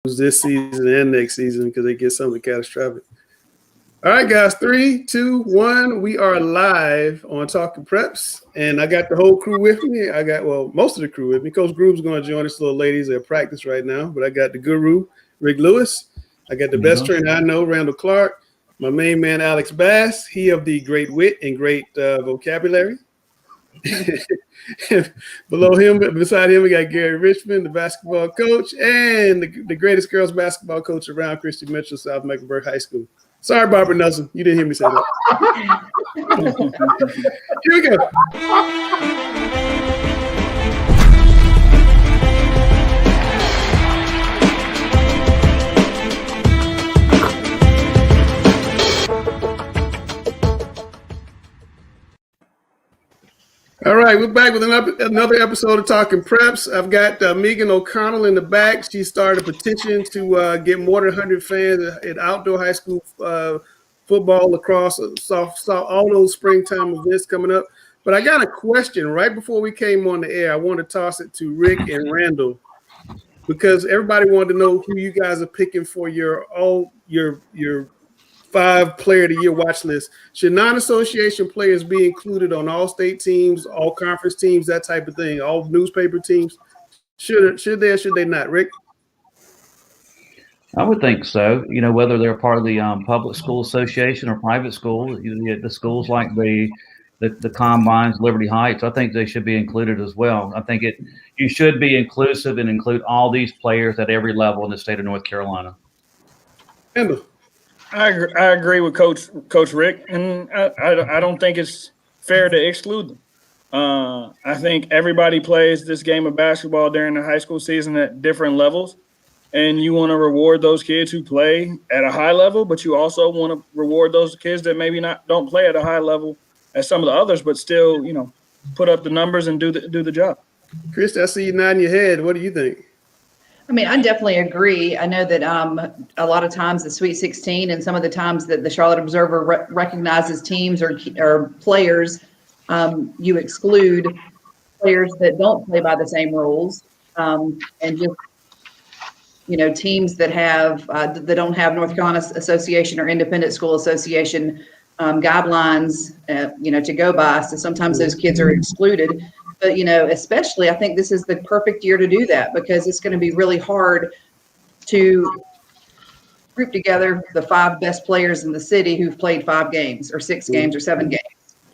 this season and next season because they get something catastrophic. All right, guys, 3, 2, 1. We are live on Talking Preps, and I got the whole crew with me. I got, most of the crew with me. Coach Groove's going to join us, little ladies at practice right now, but I got the guru, Rick Lewis. I got the best trainer I know, Randall Clark. My main man, Alex Bass. He of the great wit and great vocabulary. Below him, beside him, we got Gary Richmond, the basketball coach, and the greatest girls basketball coach around, Christy Mitchell, South Mecklenburg High School. Sorry, Barbara Nelson. You didn't hear me say that. Here we go. All right, we're back with another episode of Talking Preps. I've got Megan O'Connell in the back. She started a petition to get more than 100 fans at outdoor high school football, lacrosse, softball, all those springtime events coming up. But I got a question right before we came on the air. I want to toss it to Rick and Randall because everybody wanted to know who you guys are picking for your 5 player of the year watch list. Should non-association players be included on all state teams, all conference teams, that type of thing, all newspaper teams? Should they or should they not, Rick? I would think so. You know, whether they're part of the public school association or private school, the schools like the Combines, Liberty Heights, I think they should be included as well. I think you should be inclusive and include all these players at every level in the state of North Carolina. Randall. I agree with Coach Rick, and I don't think it's fair to exclude them. I think everybody plays this game of basketball during the high school season at different levels, and you want to reward those kids who play at a high level, but you also want to reward those kids that maybe don't play at a high level as some of the others, but still, put up the numbers and do the job. Chris, I see you nodding your head. What do you think? I mean, I definitely agree. I know that a lot of times the Sweet 16 and some of the times that the Charlotte Observer recognizes teams or players, you exclude players that don't play by the same rules, and just teams that that don't have North Carolina Association or Independent School Association guidelines, to go by. So sometimes those kids are excluded. But, especially I think this is the perfect year to do that because it's going to be really hard to group together the 5 best players in the city who've played 5 games or 6 games or 7 games.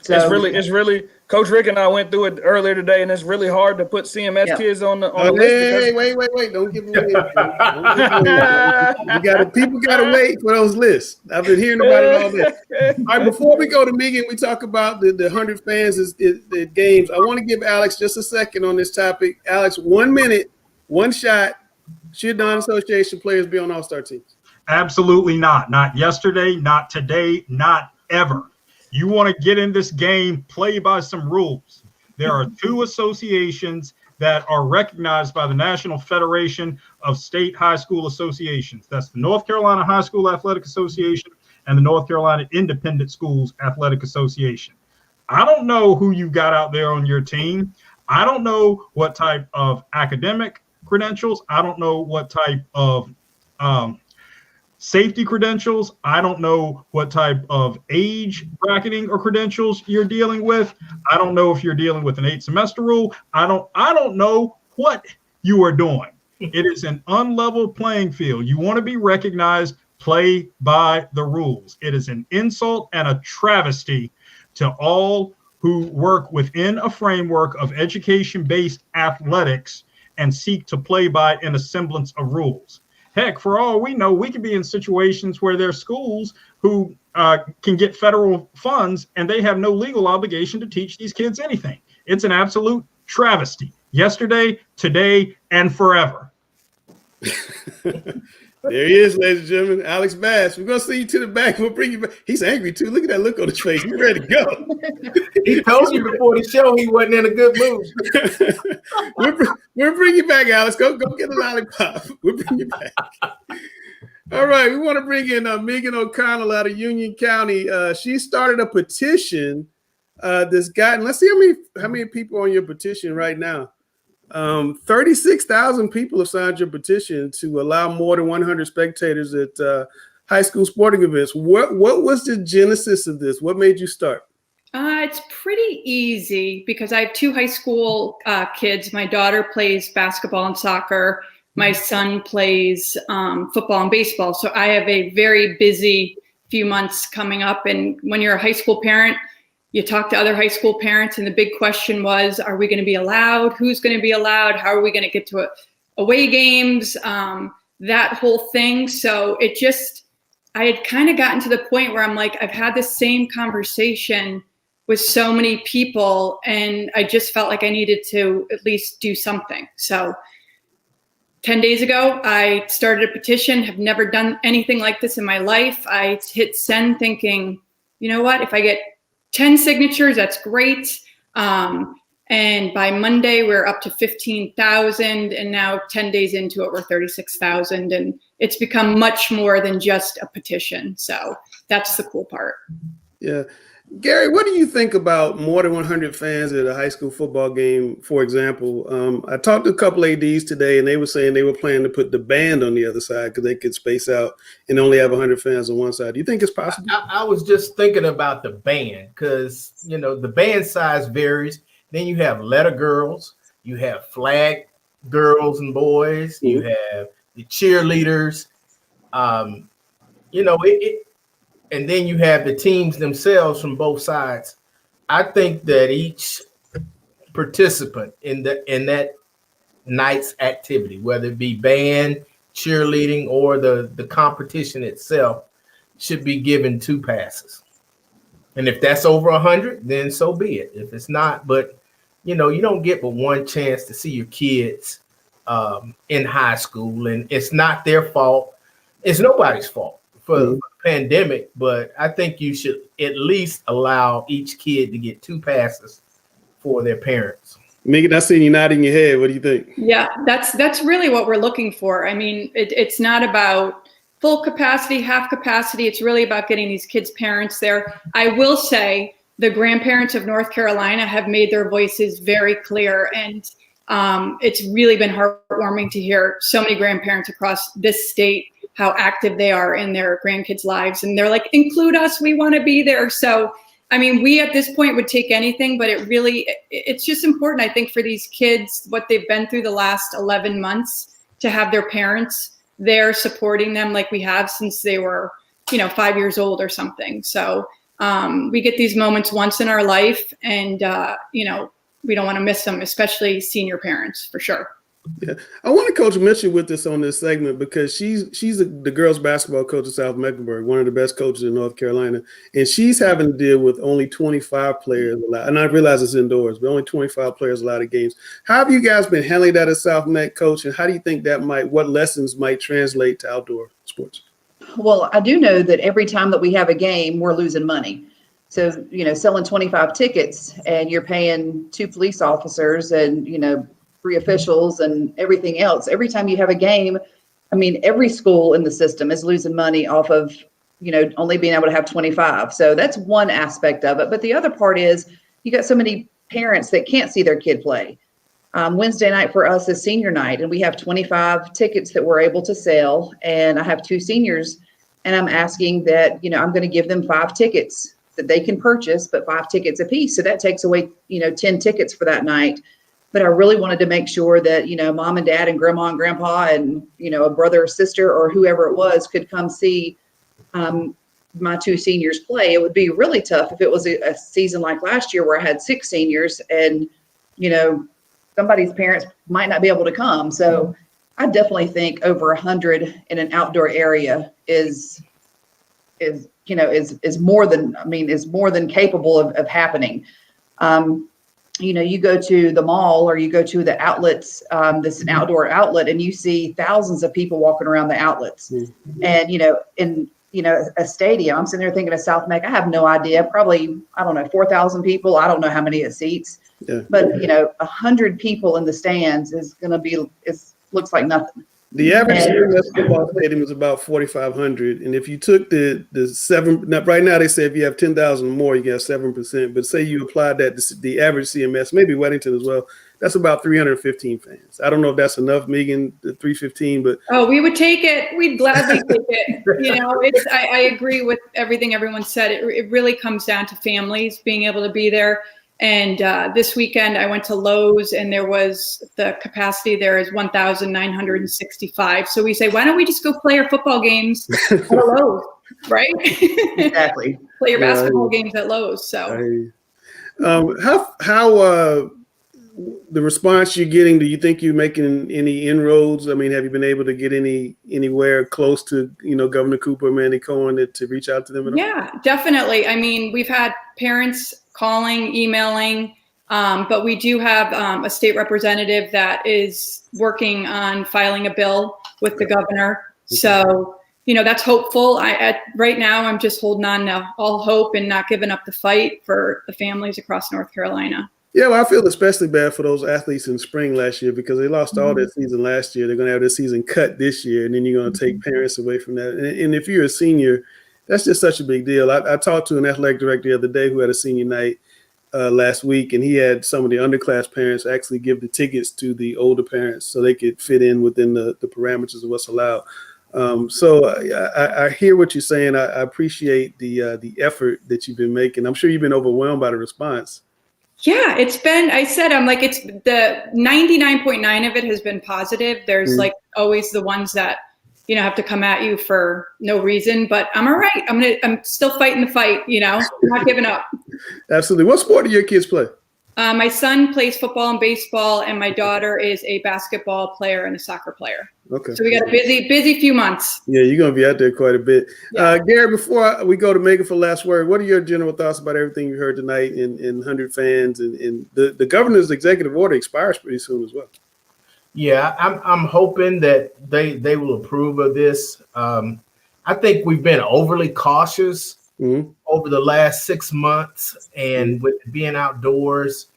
So it's really Coach Rick and I went through it earlier today, and it's really hard to put CMS kids on the list. Wait. Don't give them away. People got to wait for those lists. I've been hearing about it all day. All right, before we go to Megan, we talk about the 100 fans the games. I want to give Alex just a second on this topic. Alex, 1 minute, one shot. Should non-association players be on all-star teams? Absolutely not. Not yesterday, not today, not ever. You want to get in this game, play by some rules. There are 2 associations that are recognized by the National Federation of State High School Associations. That's the North Carolina High School Athletic Association and the North Carolina Independent Schools Athletic Association. I don't know who you've got out there on your team. I don't know what type of academic credentials. I don't know what type of safety credentials. I don't know what type of age bracketing or credentials you're dealing with. I don't know if you're dealing with an 8-semester rule. I don't know what you are doing. It is an unlevel playing field. You want to be recognized, play by the rules. It is an insult and a travesty to all who work within a framework of education-based athletics and seek to play by in a semblance of rules. Heck, for all we know, we could be in situations where there are schools who can get federal funds and they have no legal obligation to teach these kids anything. It's an absolute travesty. Yesterday, today, and forever. There he is, ladies and gentlemen. Alex Bass. We're going to see you to the back. We'll bring you back. He's angry, too. Look at that look on his face. He's ready to go. He told you before the show he wasn't in a good mood. We'll bring you back, Alex. Go get a lollipop. We'll bring you back. All right. We want to bring in Megan O'Connell out of Union County. She started a petition. Let's see how many people are on your petition right now. 36,000 people have signed your petition to allow more than 100 spectators at high school sporting events. What was the genesis of this? What made you start? It's pretty easy because I have two high school kids. My daughter plays basketball and soccer. My son plays football and baseball. So I have a very busy few months coming up. And when you're a high school parent, you talk to other high school parents, and the big question was, are we going to be allowed? Who's going to be allowed? How are we going to get to away games? That whole thing. So I had kind of gotten to the point where I'm like, I've had the same conversation with so many people, and I just felt like I needed to at least do something. So 10 days ago, I started a petition, have never done anything like this in my life. I hit send thinking, you know what, if I get 10 signatures, that's great. And by Monday, we're up to 15,000. And now 10 days into it, we're 36,000. And it's become much more than just a petition. So that's the cool part. Yeah. Gary, what do you think about more than 100 fans at a high school football game, for example? I talked to a couple ADs today, and they were saying they were planning to put the band on the other side because they could space out and only have 100 fans on one side. Do you think it's possible? I was just thinking about the band because, the band size varies. Then you have letter girls, you have flag girls and boys, you have the cheerleaders, and then you have the teams themselves from both sides. I think that each participant in that night's activity, whether it be band, cheerleading, or the competition itself, should be given 2 passes. And if that's over 100, then so be it. If it's not, but you don't get but one chance to see your kids in high school, and it's not their fault. It's nobody's fault for the pandemic, but I think you should at least allow each kid to get 2 passes for their parents. Megan, I seen you nodding your head. What do you think? Yeah, that's really what we're looking for. I mean, it's not about full capacity, half capacity. It's really about getting these kids' parents there. I will say the grandparents of North Carolina have made their voices very clear, and it's really been heartwarming to hear so many grandparents across this state how active they are in their grandkids' lives. And they're like, include us, we want to be there. So, I mean, we at this point would take anything, but it's just important, I think, for these kids, what they've been through the last 11 months, to have their parents there supporting them like we have since they were, 5 years old or something. So we get these moments once in our life, and, we don't want to miss them, especially senior parents, for sure. Yeah, I want to Coach Mitchell with us on this segment because she's the girls basketball coach at South Mecklenburg, one of the best coaches in North Carolina, and she's having to deal with only 25 players allowed. And I realize it's indoors, but only 25 players allowed at games. How have you guys been handling that at South Meck, Coach? And how do you think what lessons might translate to outdoor sports? Well, I do know that every time that we have a game, we're losing money. So, selling 25 tickets and you're paying 2 police officers and, 3 officials and everything else. Every time you have a game, I mean, every school in the system is losing money off of, only being able to have 25. So that's one aspect of it. But the other part is you got so many parents that can't see their kid play. Wednesday night for us is senior night, and we have 25 tickets that we're able to sell. And I have 2 seniors, and I'm asking that, I'm going to give them 5 tickets that they can purchase, but 5 tickets a piece. So that takes away, 10 tickets for that night. But I really wanted to make sure that, mom and dad and grandma and grandpa and, a brother or sister or whoever it was could come see my 2 seniors play. It would be really tough if it was a season like last year where I had 6 seniors and, somebody's parents might not be able to come. So I definitely think over 100 in an outdoor area is more than capable of happening. You go to the mall or you go to the outlets, this an outdoor outlet, and you see thousands of people walking around the outlets. And, in, a stadium, I'm sitting there thinking of South Meck, I have no idea, probably, 4,000 people. I don't know how many it seats, but 100 people in the stands is going to looks like nothing. The average CMS football stadium is about 4,500, and if you took the seven, right now they say if you have 10,000 more, you get 7%. But say you applied that to the average CMS, maybe Weddington as well, that's about 315 fans. I don't know if that's enough, Megan, the 315, but we would take it. We'd gladly take it. You know, I agree with everything everyone said. It really comes down to families being able to be there. And this weekend I went to Lowe's, and the capacity there is 1,965. So we say, why don't we just go play our football games at Lowe's, right? Exactly. Play your basketball games at Lowe's. So how the response you're getting, do you think you're making any inroads? I mean, have you been able to get anywhere close to, Governor Cooper, Mandy Cohen, to reach out to them at all? Yeah, definitely. I mean, we've had parents calling, emailing, but we do have a state representative that is working on filing a bill with the governor. So, that's hopeful. Right now, I'm just holding on to all hope and not giving up the fight for the families across North Carolina. Yeah, well, I feel especially bad for those athletes in spring last year because they lost all their season last year. They're going to have their season cut this year, and then you're going to take parents away from that. And if you're a senior, that's just such a big deal. I talked to an athletic director the other day who had a senior night last week, and he had some of the underclass parents actually give the tickets to the older parents so they could fit in within the parameters of what's allowed. So I hear what you're saying. I appreciate the effort that you've been making. I'm sure you've been overwhelmed by the response. Yeah, I'm like, it's the 99.9 of it has been positive. There's like always the ones that, have to come at you for no reason, but I'm all right. I'm still fighting the fight, not giving up. Absolutely. What sport do your kids play? My son plays football and baseball, and my daughter is a basketball player and a soccer player. Okay. So we got a busy few months. Yeah, you're going to be out there quite a bit. Yeah. Gary, before we go to Megan for last word, what are your general thoughts about everything you heard tonight in 100 fans and the governor's executive order expires pretty soon as well? Yeah, I'm hoping that they will approve of this. I think we've been overly cautious over the last 6 months, and with being outdoors,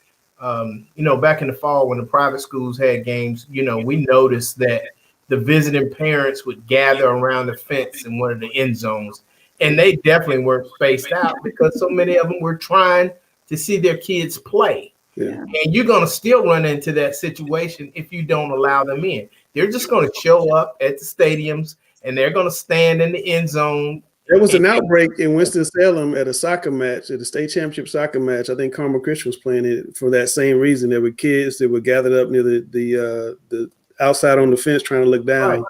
back in the fall when the private schools had games, we noticed that the visiting parents would gather around the fence in one of the end zones, and they definitely weren't spaced out because so many of them were trying to see their kids play. Yeah. And you're going to still run into that situation if you don't allow them in. They're just going to show up at the stadiums, and they're going to stand in the end zone. There was an outbreak in Winston-Salem at a soccer match, at a state championship soccer match. I think Carmel Christian was playing it for that same reason. There were kids that were gathered up near the outside on the fence trying to look down,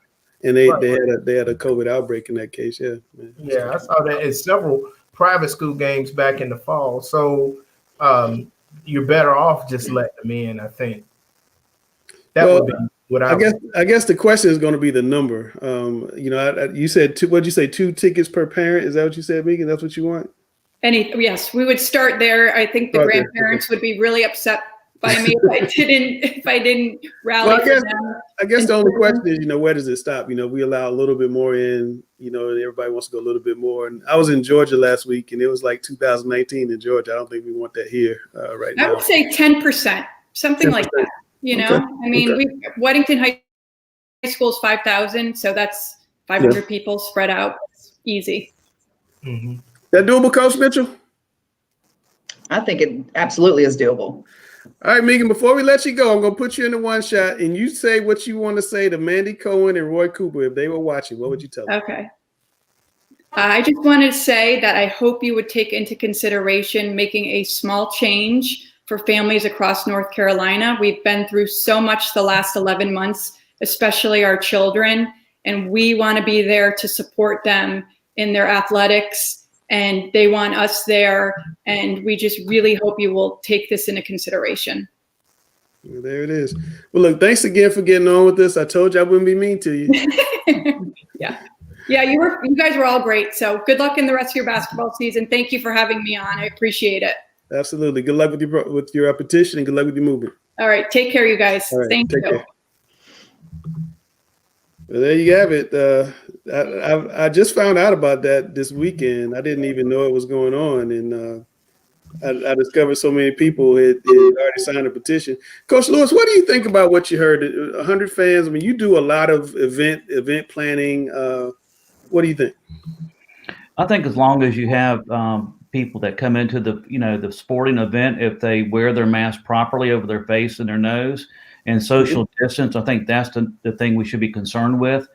and they had a COVID outbreak in that case. Yeah, yeah, I saw that in several private school games back in the fall. So you're better off just letting them in. I think that would be what I guess the question is going to be the number. You said what'd you say? 2 tickets per parent? Is that what you said, Megan? That's what you want? Yes, we would start there. I think the grandparents would be really upset by me if I didn't rally. Well, I guess the only question is, where does it stop? We allow a little bit more in, and everybody wants to go a little bit more. And I was in Georgia last week, and it was like 2019 in Georgia. I don't think we want that here right now. I would say 10%, something 10%. Like that. Weddington High School is 5,000, so that's 500 people spread out. It's easy. Mm-hmm. That doable, Coach Mitchell? I think it absolutely is doable. All right, Megan, before we let you go, I'm going to put you in the one shot, and you say what you want to say to Mandy Cohen and Roy Cooper. If they were watching, what would you tell them? Okay. I just wanted to say that I hope you would take into consideration making a small change for families across North Carolina. We've been through so much the last 11 months, especially our children, and we want to be there to support them in their athletics, and they want us there, and we just really hope you will take this into consideration. Well, there it is. Well, look, thanks again for getting on with this. I told you I wouldn't be mean to you. Yeah, you guys were all great. So good luck in the rest of your basketball season. Thank you for having me on. I appreciate it. Absolutely. Good luck with your petition, and good luck with your movement. All right. Take care, you guys. Right, Thank you. Care. Well, there you have it. I just found out about that this weekend. I didn't even know it was going on. And I discovered so many people had already signed a petition. Coach Lewis, what do you think about what you heard? 100 fans. I mean, you do a lot of event planning. What do you think? I think as long as you have people that come into the sporting event, if they wear their mask properly over their face and their nose and social distance, I think that's the thing we should be concerned with.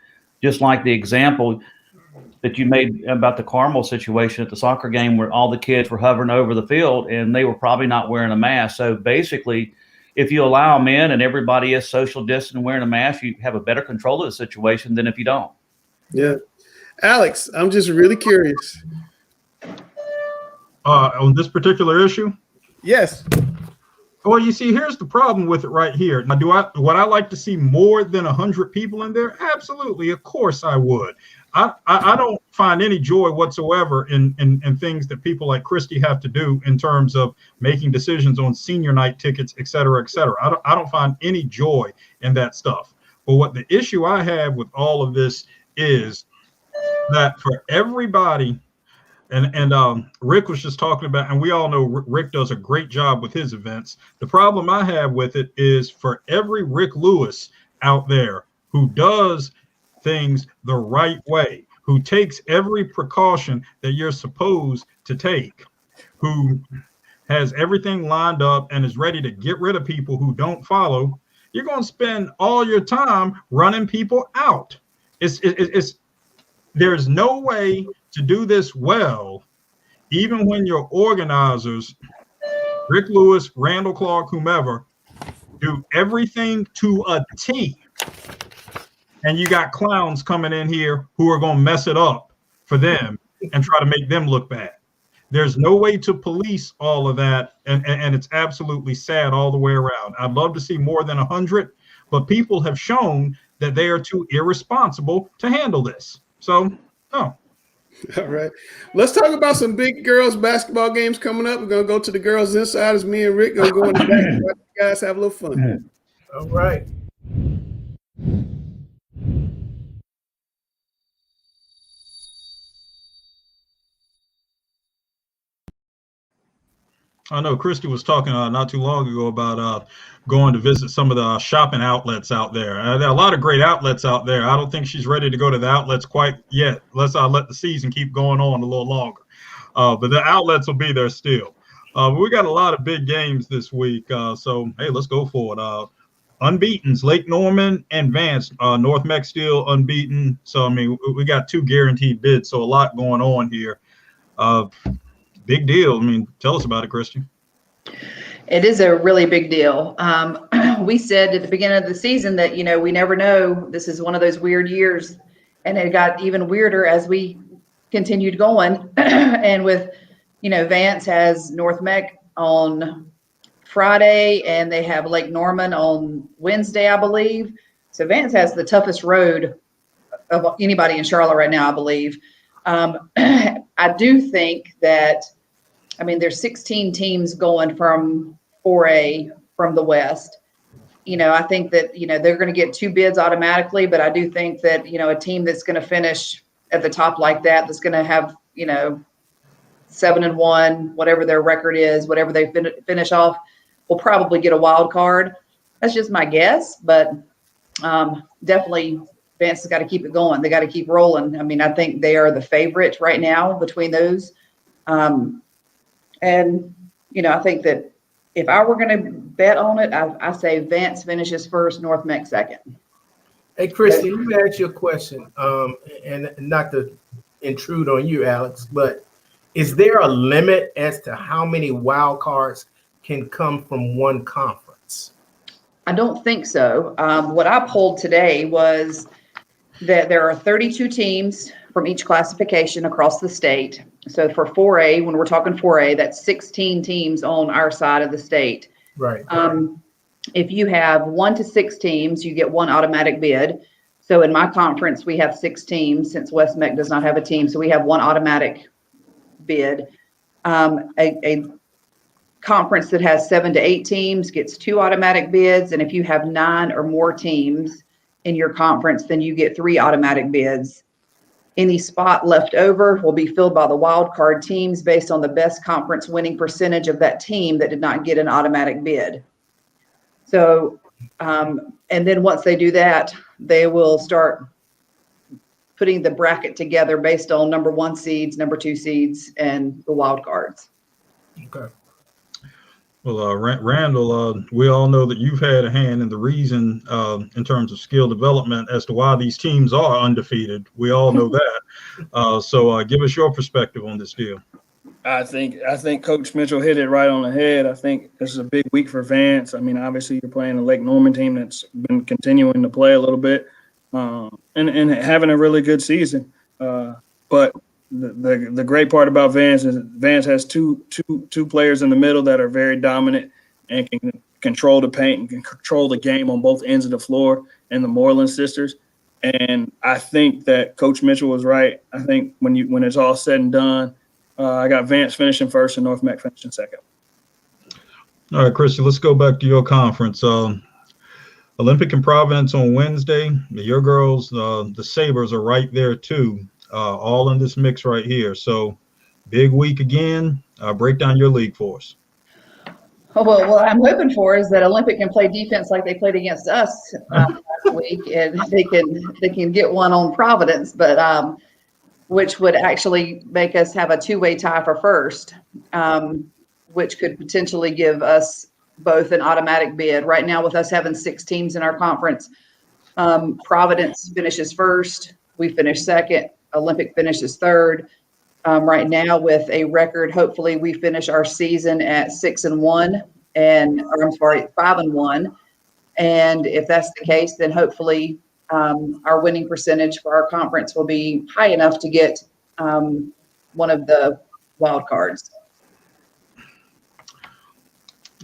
Just like the example that you made about the Carmel situation at the soccer game where all the kids were hovering over the field and they were probably not wearing a mask. So basically, if you allow them in and everybody is social distance and wearing a mask, you have a better control of the situation than if you don't. Yeah. Alex, I'm just really curious. On this particular issue? Yes. Well, you see, here's the problem with it right here. Now, would I like to see more than 100 people in there? Absolutely. Of course I would. I don't find any joy whatsoever in things that people like Christy have to do in terms of making decisions on senior night tickets, et cetera, et cetera. I don't find any joy in that stuff. But what the issue I have with all of this is that for everybody, and Rick was just talking about, and we all know Rick does a great job with his events. The problem I have with it is for every Rick Lewis out there who does things the right way, who takes every precaution that you're supposed to take, who has everything lined up and is ready to get rid of people who don't follow, you're going to spend all your time running people out. There's no way to do this well, even when your organizers, Rick Lewis, Randall Clark, whomever, do everything to a T. And you got clowns coming in here who are going to mess it up for them and try to make them look bad. There's no way to police all of that, and it's absolutely sad all the way around. I'd love to see more than 100, but people have shown that they are too irresponsible to handle this. So, no. All right. Let's talk about some big girls basketball games coming up. We're going to go to the girls' insiders. Me and Rick going to go in the back and watch you guys have a little fun. All right. I know Christy was talking not too long ago about going to visit some of the shopping outlets out there. There are a lot of great outlets out there. I don't think she's ready to go to the outlets quite yet. Let's let the season keep going on a little longer. But the outlets will be there still. We got a lot of big games this week. So, hey, let's go for it. Unbeatens, Lake Norman and Vance. North Meck still unbeaten. So, I mean, we got 2 guaranteed bids. So a lot going on here. Big deal. I mean, tell us about it, Christian. It is a really big deal. We said at the beginning of the season that, we never know. This is one of those weird years. And it got even weirder as we continued going. And with, Vance has North Meck on Friday and they have Lake Norman on Wednesday, I believe. So Vance has the toughest road of anybody in Charlotte right now, I believe. I do think that, there's 16 teams going from 4A from the West. I think that, they're going to get 2 bids automatically, but I do think that, a team that's going to finish at the top like that's going to have, 7-1, whatever their record is, whatever they finish off, will probably get a wild card. That's just my guess, but definitely Vance has got to keep it going. They got to keep rolling. I think they are the favorite right now between those. And, I think that if I were going to bet on it, I say Vance finishes first, North Meck second. Hey, Christy, let me ask you a question, and not to intrude on you, Alex, but is there a limit as to how many wild cards can come from one conference? I don't think so. What I pulled today was that there are 32 teams from each classification across the state. So for 4A, when we're talking 4A, that's 16 teams on our side of the state. Right. If you have 1 to 6 teams, you get 1 automatic bid. So in my conference, we have 6 teams since West Meck does not have a team. So we have 1 automatic bid. A conference that has 7 to 8 teams gets 2 automatic bids. And if you have 9 or more teams in your conference, then you get 3 automatic bids. Any spot left over will be filled by the wild card teams based on the best conference winning percentage of that team that did not get an automatic bid. So, and then once they do that, they will start putting the bracket together based on number 1 seeds, number 2 seeds, and the wild cards. Okay. Well, Randall, we all know that you've had a hand in the reason in terms of skill development as to why these teams are undefeated. We all know that. So give us your perspective on this deal. I think Coach Mitchell hit it right on the head. I think this is a big week for Vance. I mean, obviously you're playing a Lake Norman team that's been continuing to play a little bit and having a really good season. But the great part about Vance is Vance has two players in the middle that are very dominant and can control the paint and can control the game on both ends of the floor, and the Moreland sisters. And I think that Coach Mitchell was right. I think when it's all said and done, I got Vance finishing first and North Meck finishing second. All right, Christy, let's go back to your conference. Olympic and Providence on Wednesday. Your girls, the Sabres, are right there too, all in this mix right here. So big week again. Break down your league for us. Oh, well, what I'm hoping for is that Olympic can play defense like they played against us last week, and they can get one on Providence, but which would actually make us have a 2-way tie for first, which could potentially give us both an automatic bid. Right now, with us having 6 teams in our conference, Providence finishes first, we finish second, Olympic finishes third. Right now, with a record, hopefully we finish our season at 5-1. And if that's the case, then hopefully our winning percentage for our conference will be high enough to get one of the wild cards.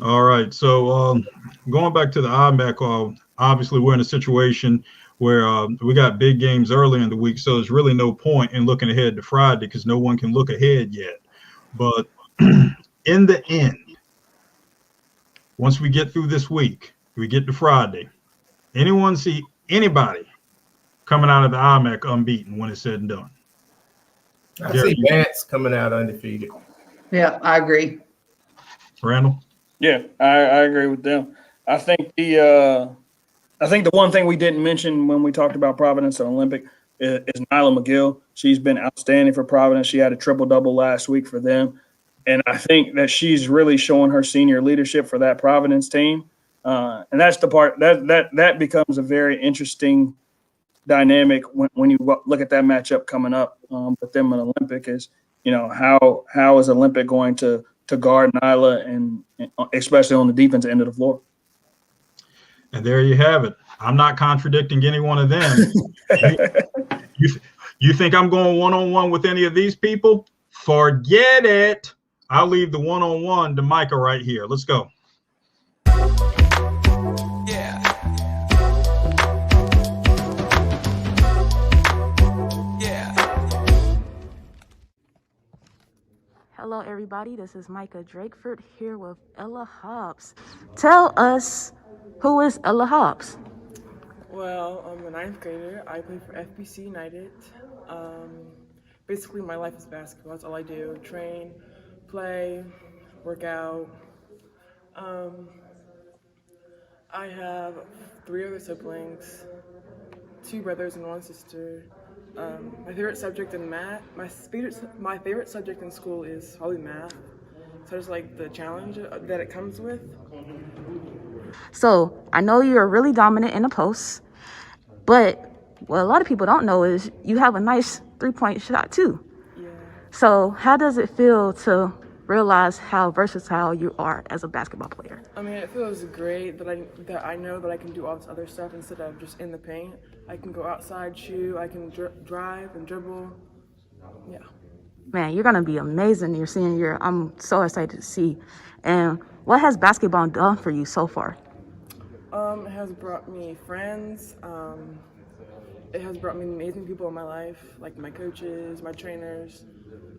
All right. So going back to the IMAC, obviously we're in a situation where we got big games early in the week, so there's really no point in looking ahead to Friday because no one can look ahead yet. But in the end, once we get through this week, we get to Friday, anyone see anybody coming out of the IMAC unbeaten when it's said and done? I see Vance coming out undefeated. Yeah, I agree. Randall? Yeah, I agree with them. I think the one thing we didn't mention when we talked about Providence and Olympic is Nyla Mcgill. She's been outstanding for Providence. She had a triple-double last week for them. And I think that she's really showing her senior leadership for that Providence team. And that's the part that becomes a very interesting dynamic when you look at that matchup coming up with them in Olympic is, how is Olympic going to guard Nyla and especially on the defense end of the floor. And there you have it. I'm not contradicting any one of them. You think I'm going one-on-one with any of these people? Forget it. I'll leave the one-on-one to Micah right here. Let's go. Yeah. Hello, everybody. This is Micah Drakeford here with Ella Hobbs. Tell us, who is Ella Hobbs? Well, I'm a 9th grader. I play for FBC United. Basically, my life is basketball. That's all I do. Train, play, work out. I have 3 other siblings, 2 brothers and 1 sister. My favorite subject in math, my favorite subject in school is probably math. So it's like the challenge that it comes with. So I know you're really dominant in the post, but what a lot of people don't know is you have a nice 3-point shot too. Yeah. So how does it feel to realize how versatile you are as a basketball player? I mean, it feels great that I know that I can do all this other stuff instead of just in the paint. I can go outside, shoot, I can drive and dribble. Yeah. Man, you're going to be amazing your senior year. I'm so excited to see. And what has basketball done for you so far? It has brought me friends. It has brought me amazing people in my life, like my coaches, my trainers,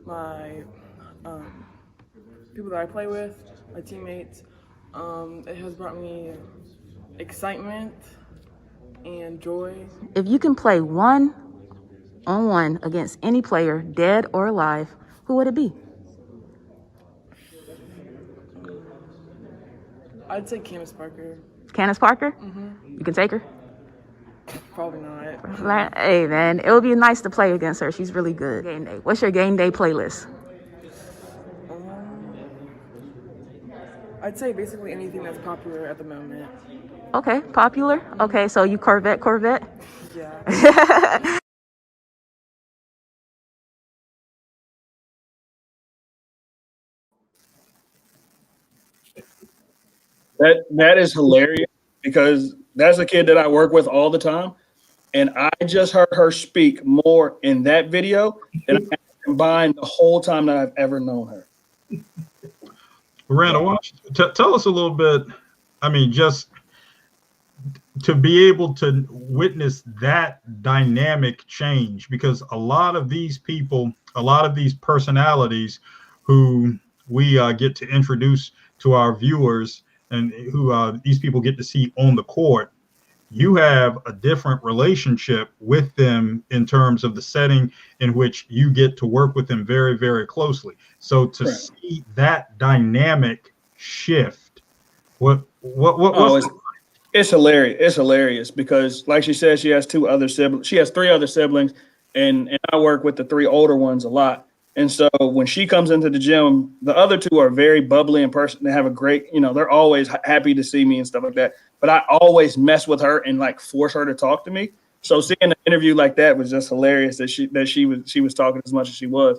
my people that I play with, my teammates. It has brought me excitement and joy. If you can play one 1-on-1 against any player, dead or alive, who would it be? I'd say Candace Parker. Candace Parker? You can take her? Probably not. Like, hey, man, it would be nice to play against her. She's really good. Game day. What's your game day playlist? I'd say basically anything that's popular at the moment. Okay, popular. Okay, so you Corvette. Yeah. That is hilarious because that's a kid that I work with all the time, and I just heard her speak more in that video than I combined the whole time that I've ever known her. Randall, tell us a little bit. I mean, just to be able to witness that dynamic change, because a lot of these people, a lot of these personalities who we get to introduce to our viewers and who these people get to see on the court, you have a different relationship with them in terms of the setting in which you get to work with them very, very closely. So to see that dynamic shift, it's hilarious. It's hilarious because, like she said, she has 2 other siblings. She has 3 other siblings, and I work with the 3 older ones a lot. And so when she comes into the gym, the other 2 are very bubbly in person. They have a great, they're always happy to see me and stuff like that. But I always mess with her and like force her to talk to me. So seeing an interview like that was just hilarious that she was talking as much as she was.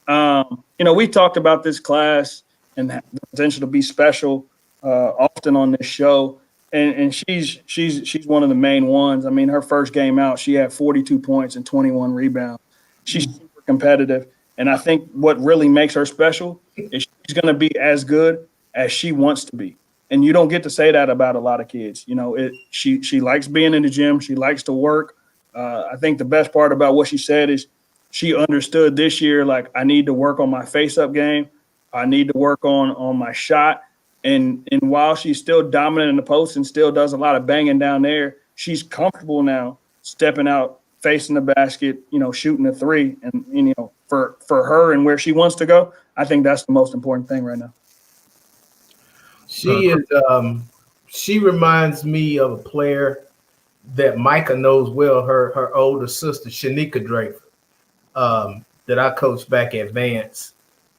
We talked about this class and the potential to be special often on this show. And she's one of the main ones. I mean, her first game out, she had 42 points and 21 rebounds. She's super competitive. And I think what really makes her special is she's going to be as good as she wants to be. And you don't get to say that about a lot of kids. She likes being in the gym. She likes to work. I think the best part about what she said is she understood this year, like, I need to work on my face-up game. I need to work on my shot. And while she's still dominant in the post and still does a lot of banging down there, she's comfortable now stepping out, facing the basket, shooting a 3. And for her and where she wants to go, I think that's the most important thing right now. She reminds me of a player that Micah knows well, her older sister, Shanika Draper, that I coached back at Vance.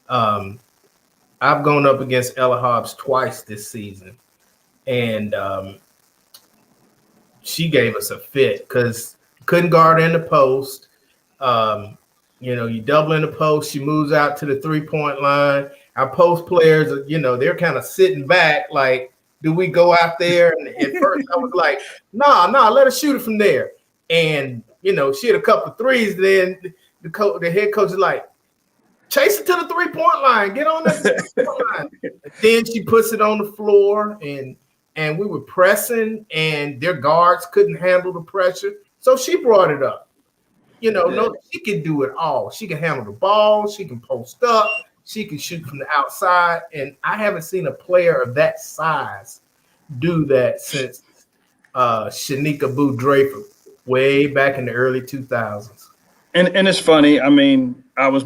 I've gone up against Ella Hobbs twice this season, and she gave us a fit because couldn't guard in the post. You double in the post, she moves out to the 3-point line. Our post players, they're kind of sitting back like, do we go out there? And at first I was like, nah, let her shoot it from there. And, she had a couple of threes. Then the head coach is like, chase it to the 3-point line. Get on that 3-point line. And then she puts it on the floor, and we were pressing, and their guards couldn't handle the pressure. So she brought it up. No, she can do it all. She can handle the ball. She can post up. She can shoot from the outside. And I haven't seen a player of that size do that since Shanika Boo Draper way back in the early 2000s. And it's funny. I mean, I was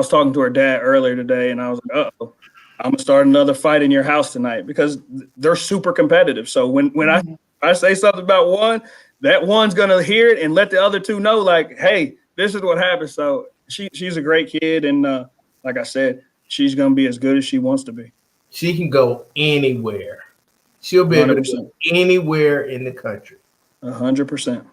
talking to her dad earlier today, and I was like, uh-oh, I'm going to start another fight in your house tonight because they're super competitive. So when I say something about one, that one's going to hear it and let the other 2 know, like, hey, this is what happened. So she's a great kid. And like I said, she's going to be as good as she wants to be. She can go anywhere. She'll be able to go anywhere in the country. 100%.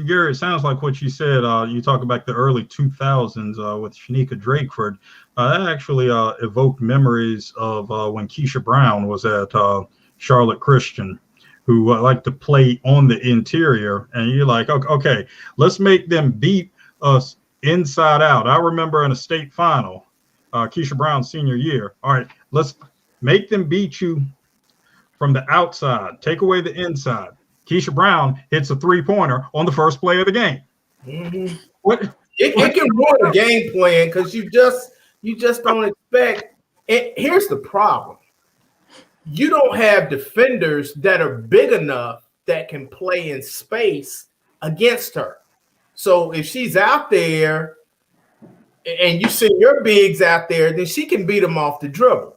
Gary, it sounds like what you said. You talk about the early 2000s with Shanika Drakeford. That actually evoked memories of when Keisha Brown was at Charlotte Christian, who like to play on the interior. And you're like, okay, let's make them beat us inside out. I remember in a state final, Keisha Brown's senior year. All right, let's make them beat you from the outside. Take away the inside. Keisha Brown hits a 3-pointer on the first play of the game. Mm-hmm. It can ruin a game plan because you just don't expect. And here's the problem. You don't have defenders that are big enough that can play in space against her. So if she's out there and you send your bigs out there, then she can beat them off the dribble.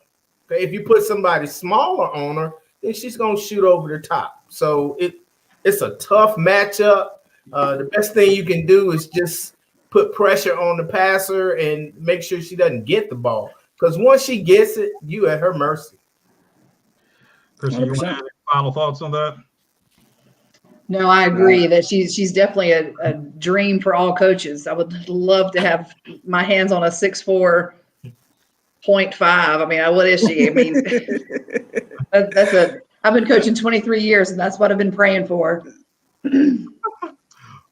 Okay, if you put somebody smaller on her, then she's gonna shoot over the top. So it's a tough matchup. The best thing you can do is just put pressure on the passer and make sure she doesn't get the ball. Because once she gets it, you at her mercy. Christian, you want to add any final thoughts on that? No, I agree that she's definitely a dream for all coaches. I would love to have my hands on a 6'4.5. I mean, what is she? I mean, I've been coaching 23 years, and that's what I've been praying for.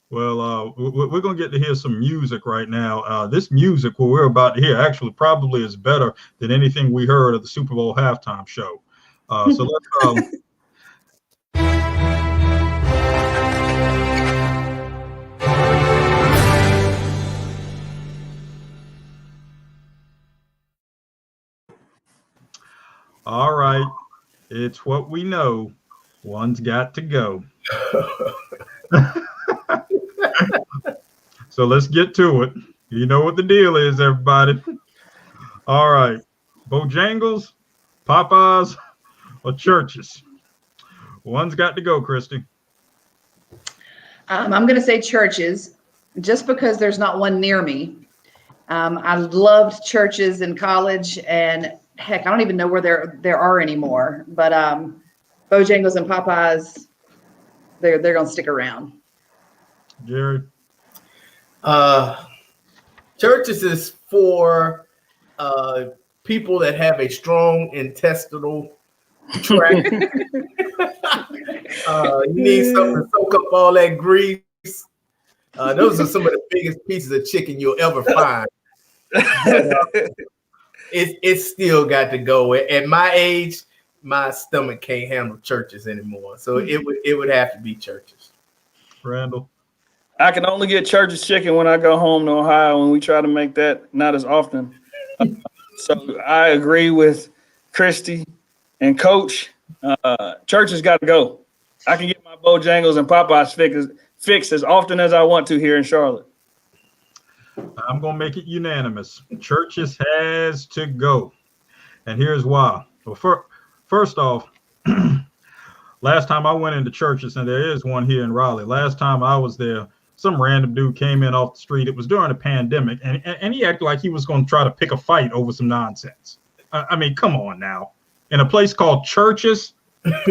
Well, we're going to get to hear some music right now. This music, what we're about to hear, actually probably is better than anything we heard at the Super Bowl halftime show. So let's. All right, it's what we know. One's got to go. So let's get to it. You know what the deal is, everybody. All right, Bojangles, Popeyes, or Churches? One's got to go, Christy. I'm going to say Churches, just because there's not one near me. I loved Churches in college, and heck, I don't even know where there are anymore. But Bojangles and Popeyes, they're going to stick around. Jerry. Churches is for people that have a strong intestinal tract. You need something to soak up all that grease. Those are some of the biggest pieces of chicken you'll ever find. It's still got to go. At my age, my stomach can't handle Churches anymore. So it would have to be Churches. Randall. I can only get Church's chicken when I go home to Ohio, and we try to make that not as often. So I agree with Christy and Coach. Church has got to go. I can get my Bojangles and Popeyes fixed as often as I want to here in Charlotte. I'm going to make it unanimous. Churches has to go. And here's why. Well, first off, last time I went into Churches, and there is one here in Raleigh, last time I was there, some random dude came in off the street. It was during a pandemic, and he acted like he was going to try to pick a fight over some nonsense. I mean, come on now. In a place called Churches. But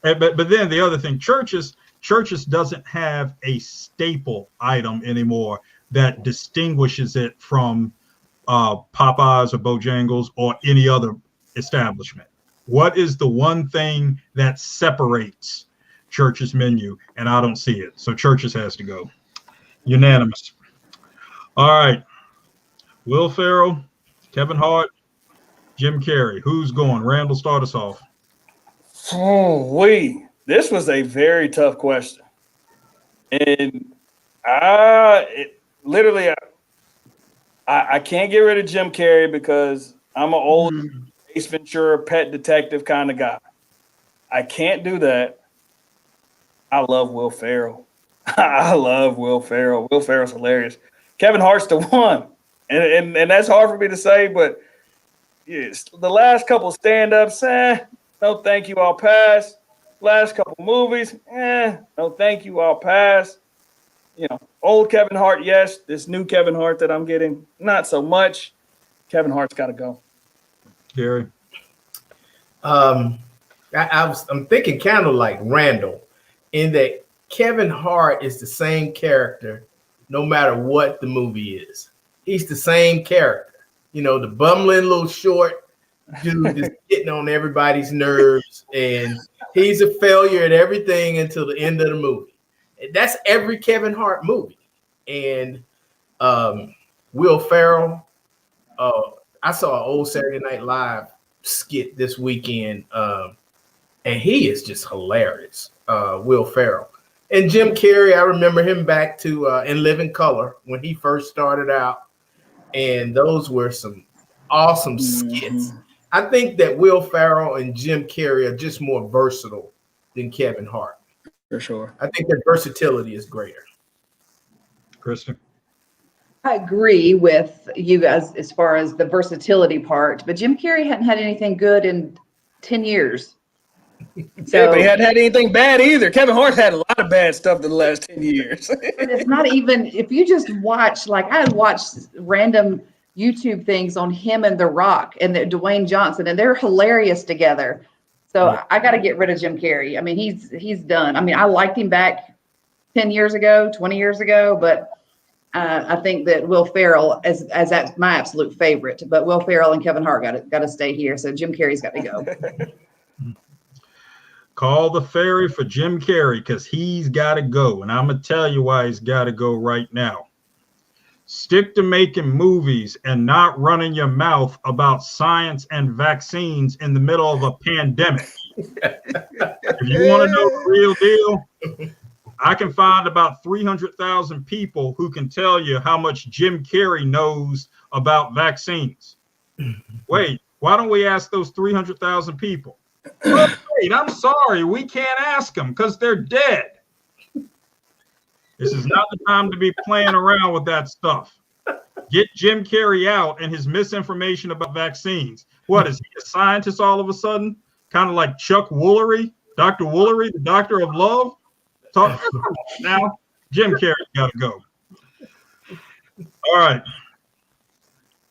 then the other thing, Churches doesn't have a staple item anymore that distinguishes it from Popeyes or Bojangles or any other establishment. What is the one thing that separates Churches menu? And I don't see it. So Churches has to go. Unanimous. All right. Will Ferrell, Kevin Hart, Jim Carrey. Who's going? Randall, start us off. This was a very tough question. And I can't get rid of Jim Carrey because I'm an old Ace Ventura pet detective kind of guy. I can't do that. I love Will Ferrell. I love Will Ferrell. Will Ferrell's hilarious. Kevin Hart's the one. And that's hard for me to say, but yes, the last couple stand-ups, no thank you, I'll pass. Last couple movies, no thank you, I'll pass. You know, old Kevin Hart, yes. This new Kevin Hart that I'm getting, not so much. Kevin Hart's got to go. Gary. I'm thinking kind of like Randall, in that Kevin Hart is the same character no matter what the movie is. He's the same character. You know, the bumbling little short dude just getting on everybody's nerves, and he's a failure at everything until the end of the movie. That's every Kevin Hart movie. And Will Ferrell, I saw an old Saturday Night Live skit this weekend, and he is just hilarious, Will Ferrell. And Jim Carrey, I remember him back to In Living Color when he first started out, and those were some awesome skits. I think that Will Ferrell and Jim Carrey are just more versatile than Kevin Hart. For sure. I think that versatility is greater. Kristen. I agree with you guys as far as the versatility part, but Jim Carrey hadn't had anything good in 10 years. Yeah, but he hadn't had anything bad either. Kevin Hart had a lot of bad stuff in the last 10 years. But it's not even, if you just watch, like I watched random YouTube things on him and The Rock and Dwayne Johnson, and they're hilarious together. So I got to get rid of Jim Carrey. I mean, he's done. I mean, I liked him back 10 years ago, 20 years ago, but I think that Will Ferrell as that's my absolute favorite. But Will Ferrell and Kevin Hart got to stay here. So Jim Carrey's got to go. Call the ferry for Jim Carrey because he's got to go. And I'm going to tell you why he's got to go right now. Stick to making movies and not running your mouth about science and vaccines in the middle of a pandemic. If you want to know the real deal, I can find about 300,000 people who can tell you how much Jim Carrey knows about vaccines. Wait, why don't we ask those 300,000 people? Wait, I'm sorry, we can't ask them because they're dead. This is not the time to be playing around with that stuff. Get Jim Carrey out and his misinformation about vaccines. What, is he a scientist all of a sudden? Kind of like Chuck Woolery, Dr. Woolery, the doctor of love? Talk now. Jim Carrey's got to go. All right.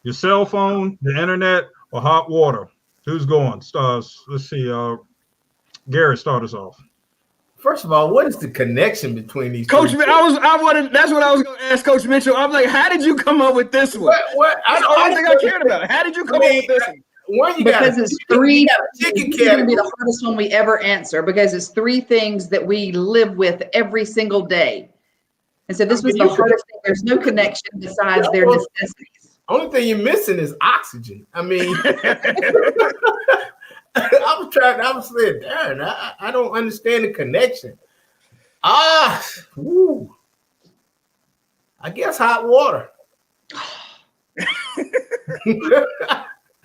Your cell phone, the internet, or hot water? Who's going? Let's see. Gary, start us off. First of all, what is the connection between these? Coach, that's what I was going to ask Coach Mitchell. I'm like, how did you come up with this one? What? I don't think I cared about it. How did you come up with this one? Because it's three. It's going to be the hardest one we ever answer because it's three things that we live with every single day. And so this was the hardest thing. There's no connection besides their necessities. Only thing you're missing is oxygen. I mean, I was saying, darn, I don't understand the connection. I guess hot water.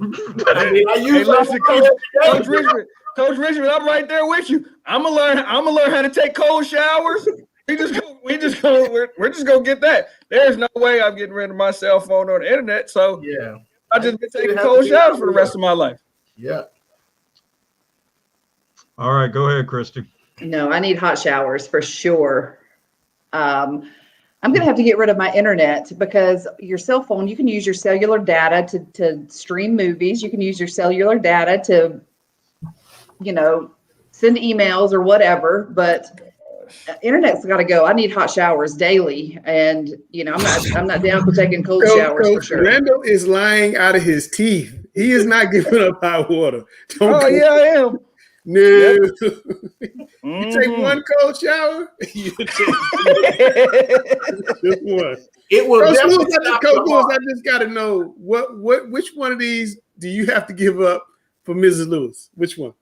I mean, I use Coach Richmond, I'm right there with you. I'm gonna learn how to take cold showers. We're just gonna get that. There's no way I'm getting rid of my cell phone or the internet. So yeah, I just been taking cold showers for the rest of my life. Yeah. All right, go ahead, Christy. No, I need hot showers for sure. I'm going to have to get rid of my internet because your cell phone, you can use your cellular data to stream movies. You can use your cellular data to, send emails or whatever, but internet's got to go. I need hot showers daily. And, I'm not down for taking cold showers for sure. Randall is lying out of his teeth. He is not giving up hot water. Yeah, I am. No. Yep. You take one cold shower. You take just one. It will definitely. Coach Lewis, I just got to know which one of these do you have to give up for Mrs. Lewis? Which one?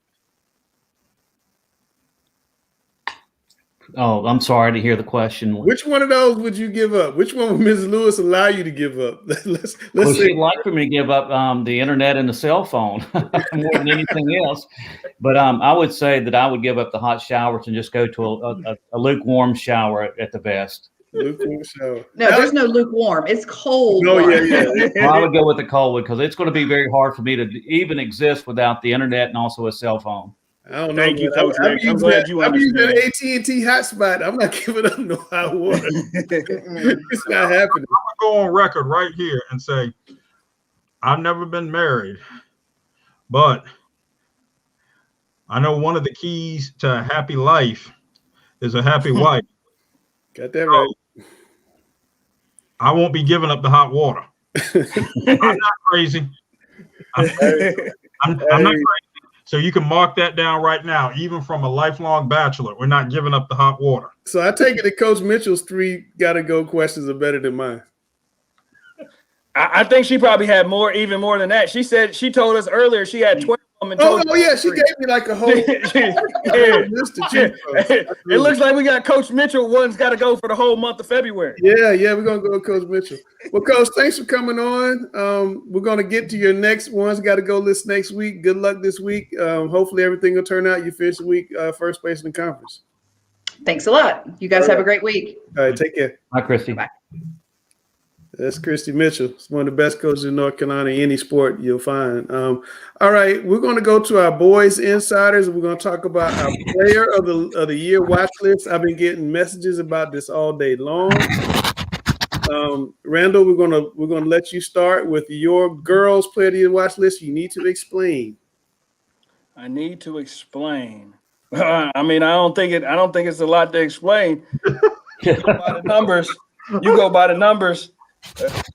Oh, I'm sorry to hear the question. Which one of those would you give up? Which one would Mrs. Lewis allow you to give up? Let's She'd like for me to give up the internet and the cell phone more than anything else. But I would say that I would give up the hot showers and just go to a lukewarm shower at the best. Lukewarm shower. No, there's no lukewarm. It's cold. No, yeah. Well, I would go with the cold one because it's going to be very hard for me to even exist without the internet and also a cell phone. I don't know. Thank you, Coach Rick. I'm glad you understand. I'm understand. using AT&T hotspot. I'm not giving up no hot water. It's not happening. I'm gonna go on record right here and say I've never been married, but I know one of the keys to a happy life is a happy wife. Got that right. I won't be giving up the hot water. I'm not crazy. I'm not crazy. So you can mark that down right now, even from a lifelong bachelor. We're not giving up the hot water. So I take it that Coach Mitchell's three gotta go questions are better than mine. I think she probably had even more than that. She told us earlier she had 12 of them. She gave me like a whole list of choose from. It looks like we got Coach Mitchell. One's got to go for the whole month of February. Yeah, we're gonna go with Coach Mitchell. Well, Coach, thanks for coming on. We're gonna get to your next ones. Got to go list next week. Good luck this week. Hopefully everything will turn out. You finish the week first place in the conference. Thanks a lot. You guys have a great week. All right, take care. Hi, Christy. Bye. That's Christy Mitchell. She's one of the best coaches in North Carolina in any sport you'll find. All right, we're going to go to our boys insiders. We're going to talk about our player of the year watch list. I've been getting messages about this all day long. Randall, we're gonna let you start with your girls player of the year watch list. You need to explain. I need to explain. I mean, I don't think it's a lot to explain. You go by the numbers. You go by the numbers.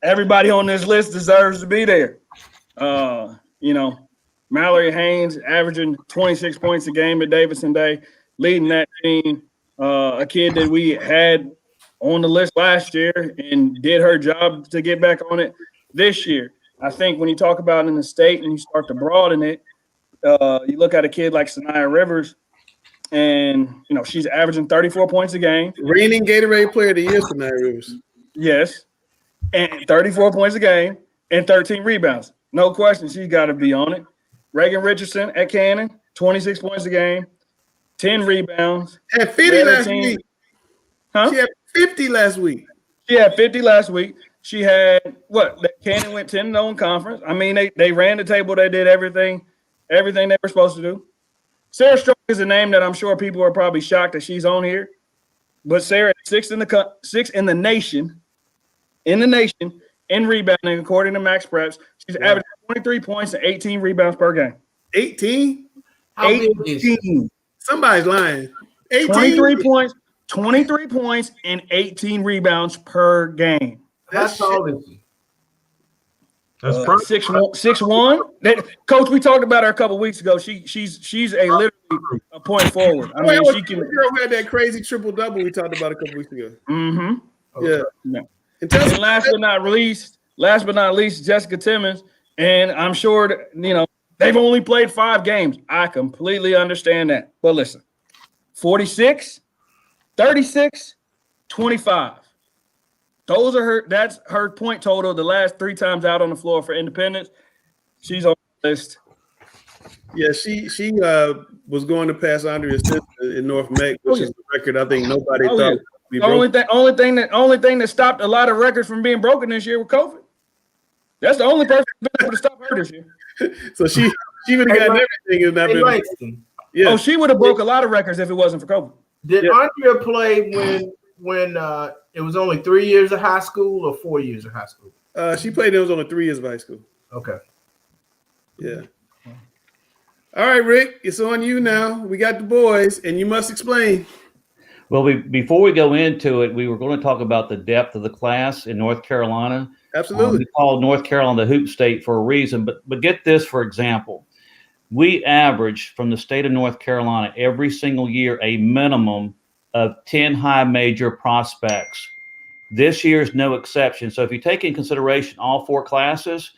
Everybody on this list deserves to be there. Mallory Haynes averaging 26 points a game at Davidson Day, leading that team. A kid that we had on the list last year and did her job to get back on it this year. I think when you talk about in the state and you start to broaden it, you look at a kid like Sanaya Rivers, and she's averaging 34 points a game. Reigning Gatorade player of the year, Sanaya Rivers. Yes, and 34 points a game and 13 rebounds. No question, she's got to be on it. Reagan Richardson at Cannon, 26 points a game, 10 rebounds. Had 50 last week. Huh? She had 50 last week. She had 50 last week. She had Cannon went 10-0 in conference. I mean, they ran the table. They did everything they were supposed to do. Sarah Strong is a name that I'm sure people are probably shocked that she's on here. But Sarah, sixth in the nation in rebounding, according to Max Preps. She's averaging 23 points and 18 rebounds per game. 18? How big is she? 18. Somebody's lying. 18? 23 points and 18 rebounds per game. That's all is she? That's 6'1". Coach, we talked about her a couple weeks ago. She's literally a point forward. I mean, she can. The girl who had that crazy triple double we talked about a couple weeks ago. Mm-hmm. Yeah. And last but not least, Jessica Timmons. And I'm sure that, they've only played 5 games. I completely understand that. But listen, 46, 36, 25. That's her point total the last 3 times out on the floor for Independence. She's on the list. Yeah, she was going to pass Andrea Simpson in North Meck, which is the record I think nobody thought would be broken. The only thing that stopped a lot of records from being broken this year was COVID. That's the only person who's been able to stop her this year. So she would have gotten everything and not been. Yeah. Oh, she would have broke a lot of records if it wasn't for COVID. Did Andrea play when it was only 3 years of high school or 4 years of high school? She played. It was only 3 years of high school. Okay. Yeah. All right, Rick, it's on you now. We got the boys, and you must explain. Well, before we go into it, we were going to talk about the depth of the class in North Carolina. Absolutely. We call North Carolina the hoop state for a reason, but get this, for example. We average from the state of North Carolina every single year a minimum of 10 high major prospects. This year is no exception. So if you take in consideration all 4 classes,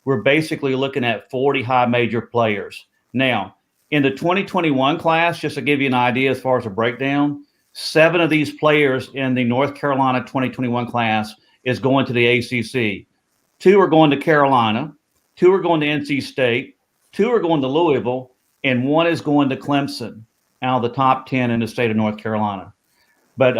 we're basically looking at 40 high major players. Now, in the 2021 class, just to give you an idea as far as a breakdown, 7 of these players in the North Carolina 2021 class is going to the ACC. 2 are going to Carolina, 2 are going to NC State, 2 are going to Louisville, and 1 is going to Clemson out of the top 10 in the state of North Carolina. But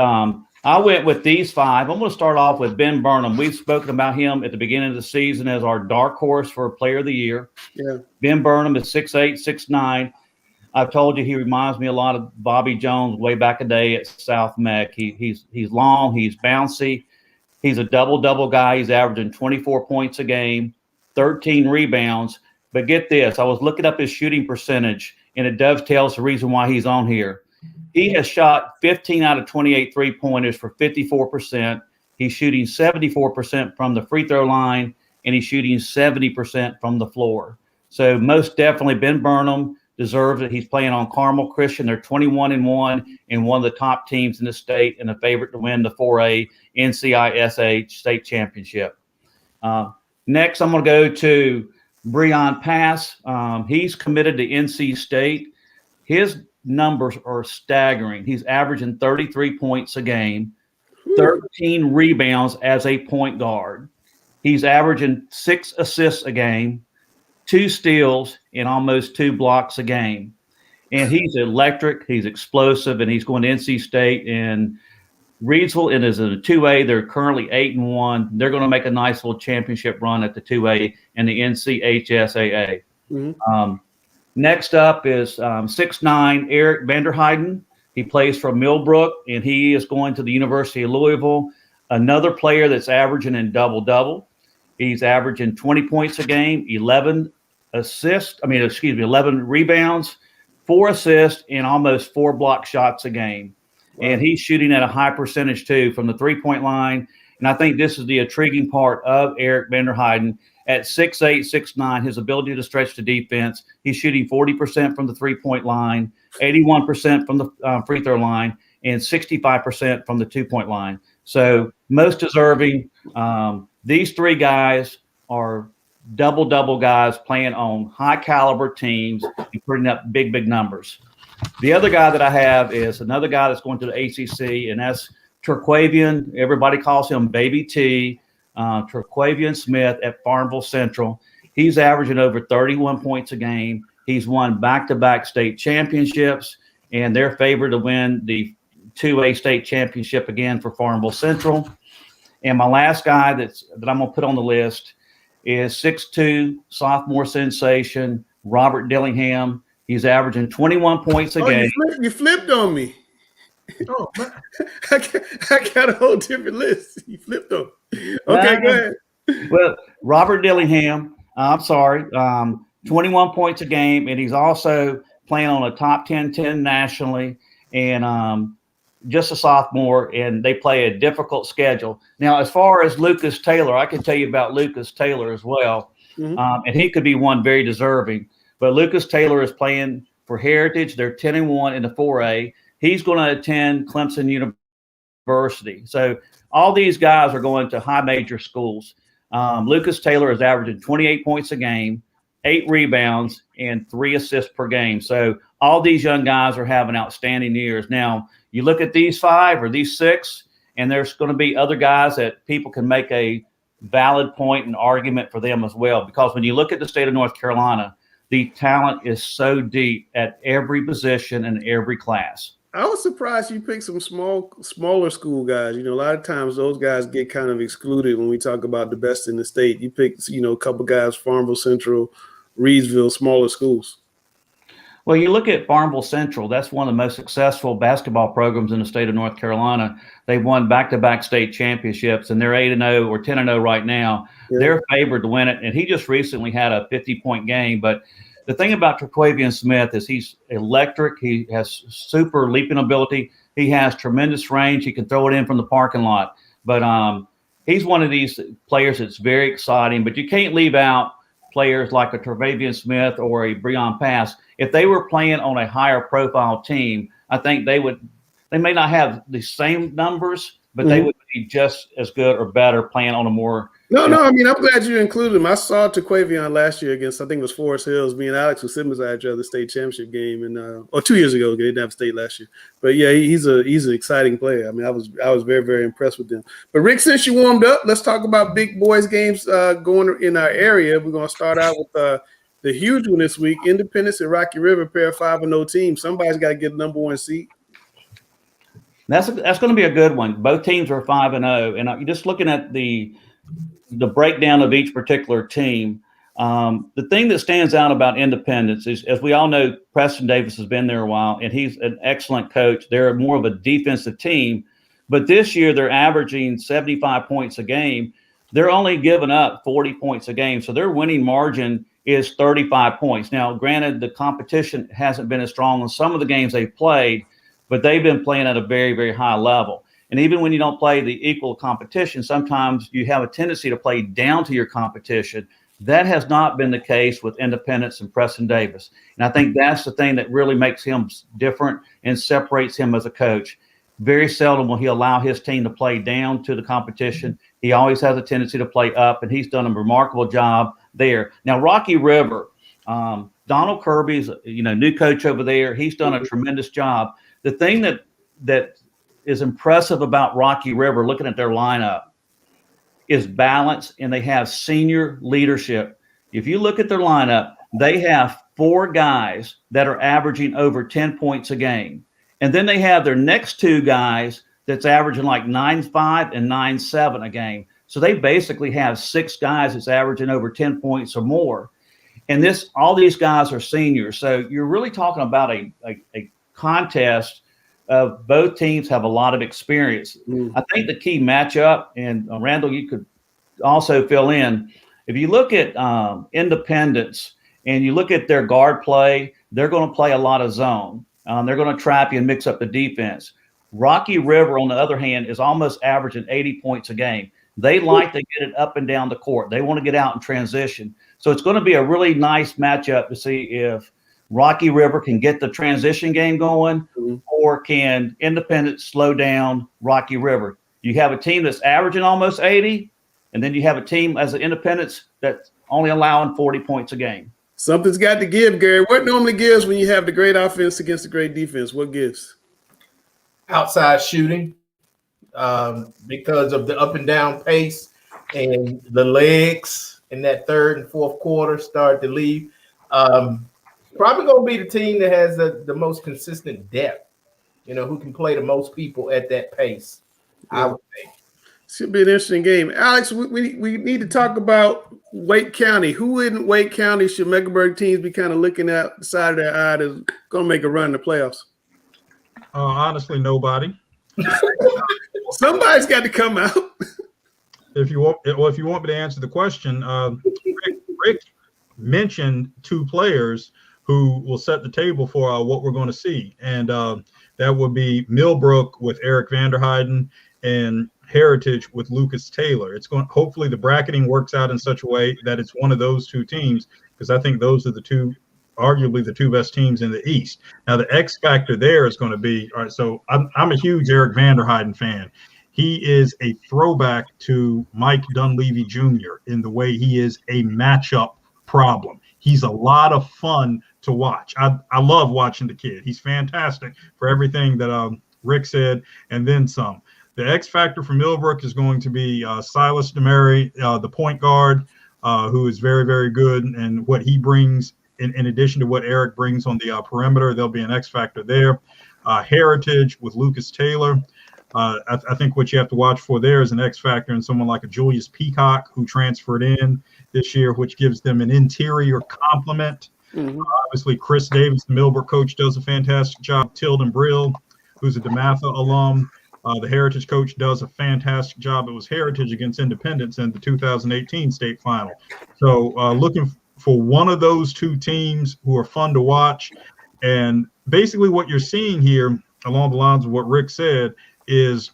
I went with these 5. I'm going to start off with Ben Burnham. We've spoken about him at the beginning of the season as our dark horse for player of the year. Yeah. Ben Burnham is 6'8", 6'9". I've told you he reminds me a lot of Bobby Jones way back in the day at South Meck. He's long, he's bouncy. He's a double-double guy. He's averaging 24 points a game, 13 rebounds. But get this, I was looking up his shooting percentage, and it dovetails the reason why he's on here. He has shot 15 out of 28 three-pointers for 54%. He's shooting 74% from the free throw line, and he's shooting 70% from the floor. So most definitely Ben Burnham deserves it. He's playing on Carmel Christian. They're 21-1 and one of the top teams in the state and a favorite to win the 4A NCISA state championship. Next, I'm going to go to Breon Pass. He's committed to NC State. His numbers are staggering. He's averaging 33 points a game, 13 rebounds as a point guard. He's averaging 6 assists a game, 2 steals, and almost 2 blocks a game. and he's electric. He's explosive, and he's going to NC State. And Reidsville is in a 2A. They're currently 8-1. They're going to make a nice little championship run at the 2A and the NCHSAA. Next up is 6'9" Eric Vanderheiden. He plays for Millbrook, and he is going to the University of Louisville. Another player that's averaging in double-double. He's averaging 20 points a game, 11 rebounds, 4 assists, and almost 4 block shots a game. Wow. And he's shooting at a high percentage, too, from the three-point line. And I think this is the intriguing part of Eric Vanderheiden. At 6'8", 6'9", his ability to stretch the defense, he's shooting 40% from the three-point line, 81% from the free throw line, and 65% from the two-point line. So most deserving. These 3 guys are double-double guys playing on high-caliber teams and putting up big numbers. The other guy that I have is another guy that's going to the ACC, and that's Terquavian. Everybody calls him Baby T. Terquavian Smith at Farmville Central. He's averaging over 31 points a game. He's won back-to-back state championships, and they're favored to win the 2A state championship again for Farmville Central. And my last guy that I'm going to put on the list is 6'2", sophomore sensation, Robert Dillingham. He's averaging 21 points a game. You flipped on me. Oh, man. I got a whole different list. You flipped on me. Okay, go ahead. Well, Robert Dillingham, 21 points a game, and he's also playing on a top 10 nationally, and just a sophomore, and they play a difficult schedule. Now, as far as Lucas Taylor, I can tell you about Lucas Taylor as well, and he could be one very deserving. But Lucas Taylor is playing for Heritage. They're 10-1 in the 4A. He's going to attend Clemson University. So all these guys are going to high major schools. Lucas Taylor is averaging 28 points a game, 8 rebounds, and 3 assists per game. So all these young guys are having outstanding years. Now, you look at these 5 or these 6, and there's going to be other guys that people can make a valid point and argument for them as well. Because when you look at the state of North Carolina, the talent is so deep at every position and every class. I was surprised you picked some smaller school guys. You know, a lot of times those guys get kind of excluded when we talk about the best in the state. You picked, a couple guys, Farmville Central, Reidsville, smaller schools. Well, you look at Farmville Central, that's one of the most successful basketball programs in the state of North Carolina. They've won back-to-back state championships, and they're 8-0 or 10-0 right now. Yeah. They're favored to win it, and he just recently had a 50-point game. But the thing about Terquavian Smith is he's electric. He has super leaping ability. He has tremendous range. He can throw it in from the parking lot. But he's one of these players that's very exciting, but you can't leave out players like a Terquavian Smith or a Breon Pass. If they were playing on a higher profile team, I think they may not have the same numbers, but they would be just as good or better playing on a more. No, I mean, I'm glad you included him. I saw Terquavian last year against, I think it was Forest Hills. Me and Alex were sitting beside each other state championship game, and or 2 years ago, they didn't have state last year. But yeah, he's an exciting player. I mean, I was very, very impressed with him. But Rick, since you warmed up, let's talk about big boys games going in our area. We're going to start out with the huge one this week: Independence and Rocky River, pair of 5-0 teams. Somebody's got to get the number 1 seed. That's going to be a good one. Both teams are 5-0, and just looking at the breakdown of each particular team, the thing that stands out about Independence is, as we all know, Preston Davis has been there a while, and he's an excellent coach. They're more of a defensive team, but this year they're averaging 75 points a game. They're only giving up 40 points a game, so their winning margin is 35 points. Now, granted, the competition hasn't been as strong in some of the games they've played, but they've been playing at a very, very high level. And even when you don't play the equal competition, sometimes you have a tendency to play down to your competition. That has not been the case with Independence and Preston Davis. And I think that's the thing that really makes him different and separates him as a coach. Very seldom will he allow his team to play down to the competition. He always has a tendency to play up, and he's done a remarkable job there. Now, Rocky River, Donald Kirby's new coach over there. He's done a tremendous job. The thing that is impressive about Rocky River, looking at their lineup, is balance, and they have senior leadership. If you look at their lineup, they have 4 guys that are averaging over 10 points a game. And then they have their next 2 guys that's averaging like 9.5 and 9.7 a game. So they basically have 6 guys that's averaging over 10 points or more. And all these guys are seniors. So you're really talking about a contest of both teams have a lot of experience. I think the key matchup, and Randall, you could also fill in, if you look at Independence and you look at their guard play, they're going to play a lot of zone. They're going to trap you and mix up the defense. Rocky River, on the other hand, is almost averaging 80 points a game. They like to get it up and down the court. They want to get out and transition. So it's going to be a really nice matchup to see if Rocky River can get the transition game going, or can Independence slow down Rocky River. You have a team that's averaging almost 80, and then you have a team as an Independence that's only allowing 40 points a game. Something's got to give, Gary. What normally gives when you have the great offense against the great defense? What gives? Outside shooting, because of the up and down pace and the legs in that third and fourth quarter start to leave. Probably going to be the team that has the most consistent depth, who can play the most people at that pace, I would think. Should be an interesting game. Alex, we need to talk about Wake County. Who in Wake County should Mecklenburg teams be kind of looking at the side of their eye that's going to make a run in the playoffs? Honestly, nobody. Somebody's got to come out. If you want me to answer the question, Rick mentioned 2 players who will set the table for what we're going to see, and that would be Millbrook with Eric Vanderheiden and Heritage with Lucas Taylor. Hopefully the bracketing works out in such a way that it's one of those 2 teams, because I think those are arguably the 2 best teams in the East. Now the X factor there is going to be, all right, so I'm a huge Eric Vanderheiden fan. He is a throwback to Mike Dunleavy Jr. in the way he is a matchup problem. He's a lot of fun to watch. I love watching the kid. He's fantastic for everything that Rick said, and then some. The X factor for Millbrook is going to be Silas DeMary, the point guard, who is very, very good, and what he brings in addition to what Eric brings on the perimeter, there'll be an X factor there. Heritage with Lucas Taylor. I think what you have to watch for there is an X factor in someone like a Julius Peacock, who transferred in this year, which gives them an interior complement. Obviously, Chris Davis, the Millbrook coach, does a fantastic job. Tilden Brill, who's a DeMatha alum, the Heritage coach, does a fantastic job. It was Heritage against Independence in the 2018 state final. So looking for one of those 2 teams who are fun to watch. And basically what you're seeing here, along the lines of what Rick said, is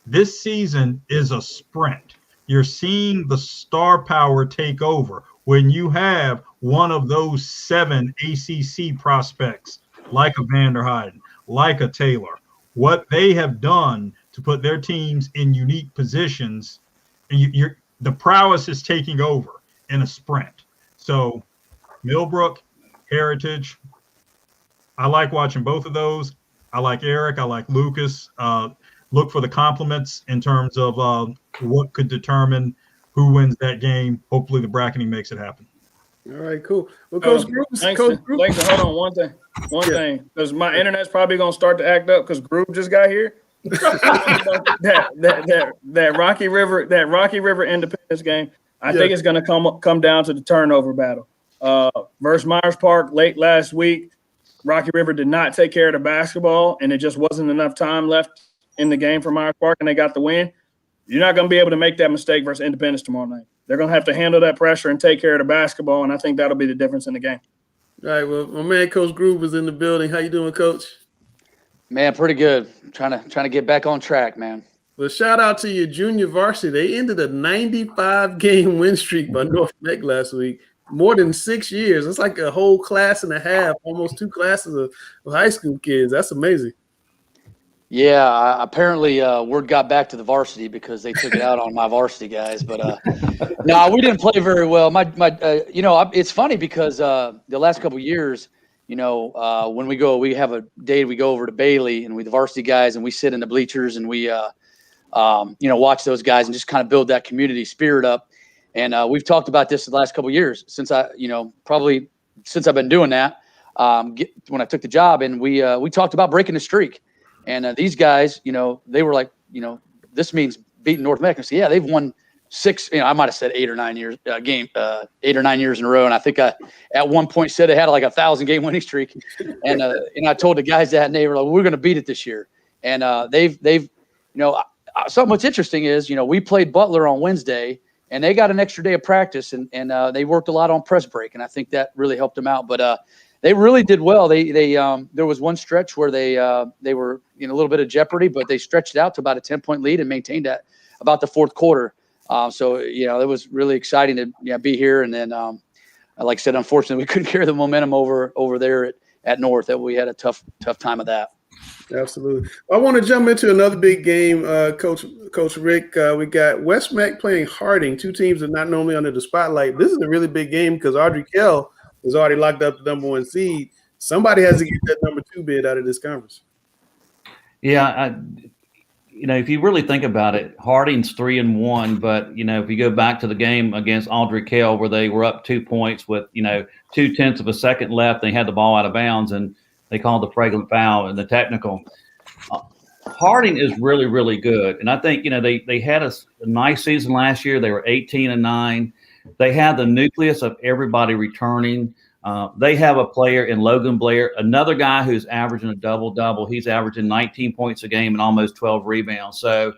this season is a sprint. You're seeing the star power take over when you have one of those 7 ACC prospects like a Vanderheiden, like a Taylor. What they have done to put their teams in unique positions, and the prowess is taking over in a sprint. So Millbrook, Heritage, I like watching both of those. I like Eric. I like Lucas. Look for the compliments in terms of what could determine who wins that game. Hopefully the bracketing makes it happen. All right, cool. Well, Coach Groove, Hold on, one thing, because my internet's probably gonna start to act up because Groove just got here. that Rocky River Independence game, I think it's gonna come down to the turnover battle. Versus Myers Park late last week, Rocky River did not take care of the basketball, and it just wasn't enough time left in the game for Myers Park, and they got the win. You're not going to be able to make that mistake versus Independence tomorrow night. They're going to have to handle that pressure and take care of the basketball, and I think that'll be the difference in the game. All right, well, my man Coach Groove is in the building. How you doing, Coach? Man, pretty good. Trying to get back on track, man. Well, shout out to your junior varsity. They ended a 95-game win streak by North Meck last week. More than 6 years. It's like a whole class and a half, almost 2 classes of high school kids. That's amazing. Yeah, apparently word got back to the varsity because they took it out on my varsity guys. But no, we didn't play very well. It's funny because the last couple of years, when we have a day, we go over to Bailey and the varsity guys, and we sit in the bleachers and we, watch those guys and just kind of build that community spirit up. And we've talked about this the last couple of years since probably since I've been doing that, when I took the job, and we talked about breaking the streak. And these guys, they were like, this means beating North Mech. I said, yeah, they've won 6. I might have said 8 or 9 years 8 or 9 years in a row. And I think I at one point said they had like a 1,000-game winning streak. And I told the guys that, and they were like, we're going to beat it this year. And they've something what's interesting is, we played Butler on Wednesday, and they got an extra day of practice, and they worked a lot on press break, and I think that really helped them out. But they really did well. They there was one stretch where they were in a little bit of jeopardy, but they stretched it out to about a 10-point lead and maintained that about the fourth quarter. So it was really exciting to be here. And then, like I said, unfortunately, we couldn't carry the momentum over there at North. That we had a tough time of that. Absolutely. I want to jump into another big game, Coach Rick. We got West Mac playing Harding, two teams that are not normally under the spotlight. This is a really big game because Audrey Kell is already locked up the number 1 seed. Somebody has to get that number 2 bid out of this conference. Yeah, if you really think about it, Harding's 3-1, but if you go back to the game against Audrey Kell where they were up 2 points with 0.2 of a second left, they had the ball out of bounds and they called the flagrant foul and the technical. Harding is really, really good, and I think they had a nice season last year. They were 18-9. They have the nucleus of everybody returning. They have a player in Logan Blair, another guy who's averaging a double-double. He's averaging 19 points a game and almost 12 rebounds. So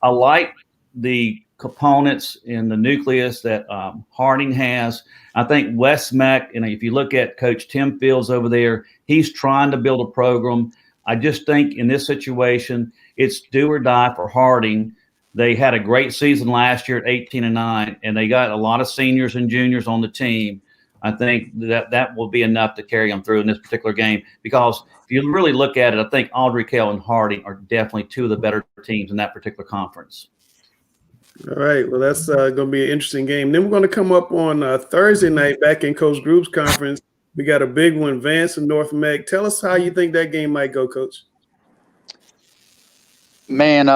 I like the components in the nucleus that Harding has. I think West Mac, if you look at Coach Tim Fields over there, he's trying to build a program. I just think in this situation, it's do or die for Harding. They had a great season last year at 18-9, and they got a lot of seniors and juniors on the team. I think that will be enough to carry them through in this particular game, because if you really look at it, I think Audrey Kell and Harding are definitely two of the better teams in that particular conference. All right. Well, that's going to be an interesting game. Then we're going to come up on Thursday night back in Coach Group's conference. We got a big one, Vance and North Meg. Tell us how you think that game might go, Coach. Man,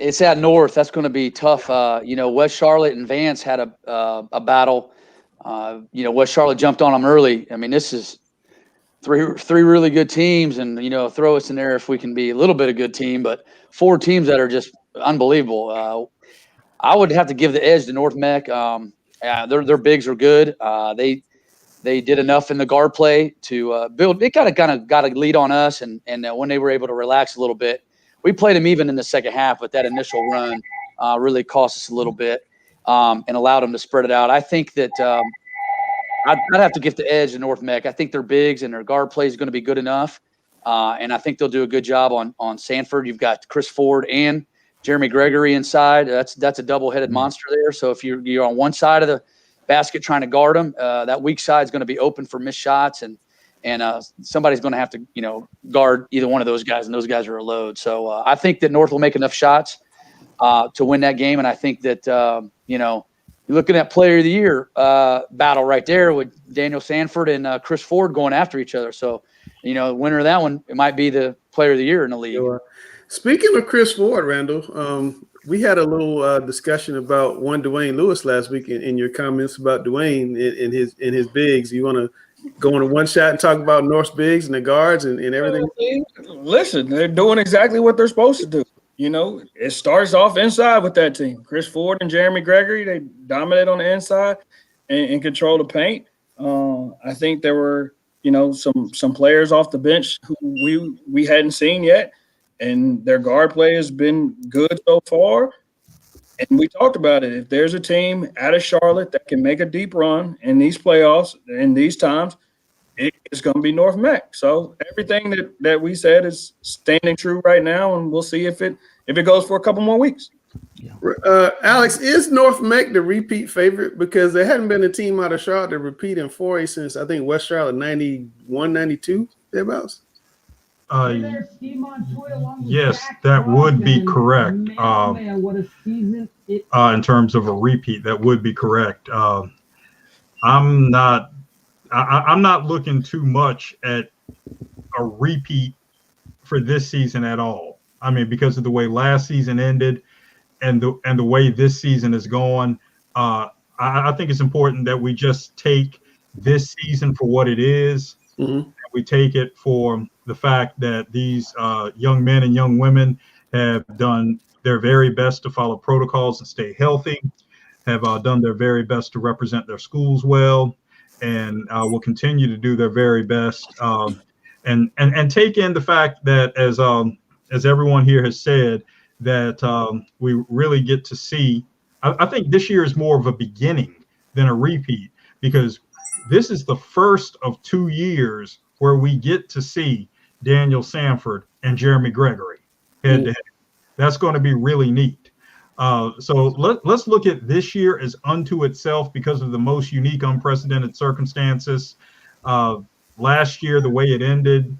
it's at North. That's going to be tough. West Charlotte and Vance had a battle. West Charlotte jumped on them early. I mean, this is three really good teams, and throw us in there if we can be a little bit of a good team. But 4 teams that are just unbelievable. I would have to give the edge to North Mech. Their bigs are good. They did enough in the guard play to build. It kind of got a lead on us, and when they were able to relax a little bit, we played them even in the second half. But that initial run really cost us a little bit and allowed them to spread it out. I think that I'd have to give the edge to North Mech. I think their bigs and their guard play is going to be good enough, and I think they'll do a good job on Sanford. You've got Chris Ford and Jeremy Gregory inside. That's a double-headed monster there. So if you're on one side of the basket trying to guard them, that weak side is going to be open for missed shots, and somebody's going to have to guard either one of those guys, and those guys are a load. So I think that North will make enough shots to win that game, and I think that you're looking at Player of the Year battle right there with Daniel Sanford and Chris Ford going after each other. So winner of that one, it might be the Player of the Year in the league. Sure. Speaking of Chris Ford, Randall, we had a little discussion about one Dwayne Lewis last week in your comments about Dwayne in his bigs. You want to go into one shot and talk about North's bigs and the guards and everything? Listen, they're doing exactly what they're supposed to do. It starts off inside with that team. Chris Ford and Jeremy Gregory, they dominate on the inside and control the paint. I think there were, some players off the bench who we hadn't seen yet. And their guard play has been good so far. And we talked about it. If there's a team out of Charlotte that can make a deep run in these playoffs, in these times, it's going to be North Mech. So everything that we said is standing true right now, and we'll see if it goes for a couple more weeks. Alex, is North Mech the repeat favorite? Because there hadn't been a team out of Charlotte to repeat in 4A since, I think, West Charlotte 91, 92, thereabouts. Yes, that would be correct. In terms of a repeat, that would be correct. I'm not looking too much at a repeat for this season at all. I mean, because of the way last season ended and the way this season is going, I think it's important that we just take this season for what it is. Mm-hmm. We take it for the fact that these young men and young women have done their very best to follow protocols and stay healthy, have done their very best to represent their schools well, and will continue to do their very best. And take in the fact that, as everyone here has said, that we really get to see. I think this year is more of a beginning than a repeat, because this is the first of 2 years where we get to see Daniel Sanford and Jeremy Gregory head to head. That's going to be really neat. So let's look at this year as unto itself because of the most unique, unprecedented circumstances. Last year, the way it ended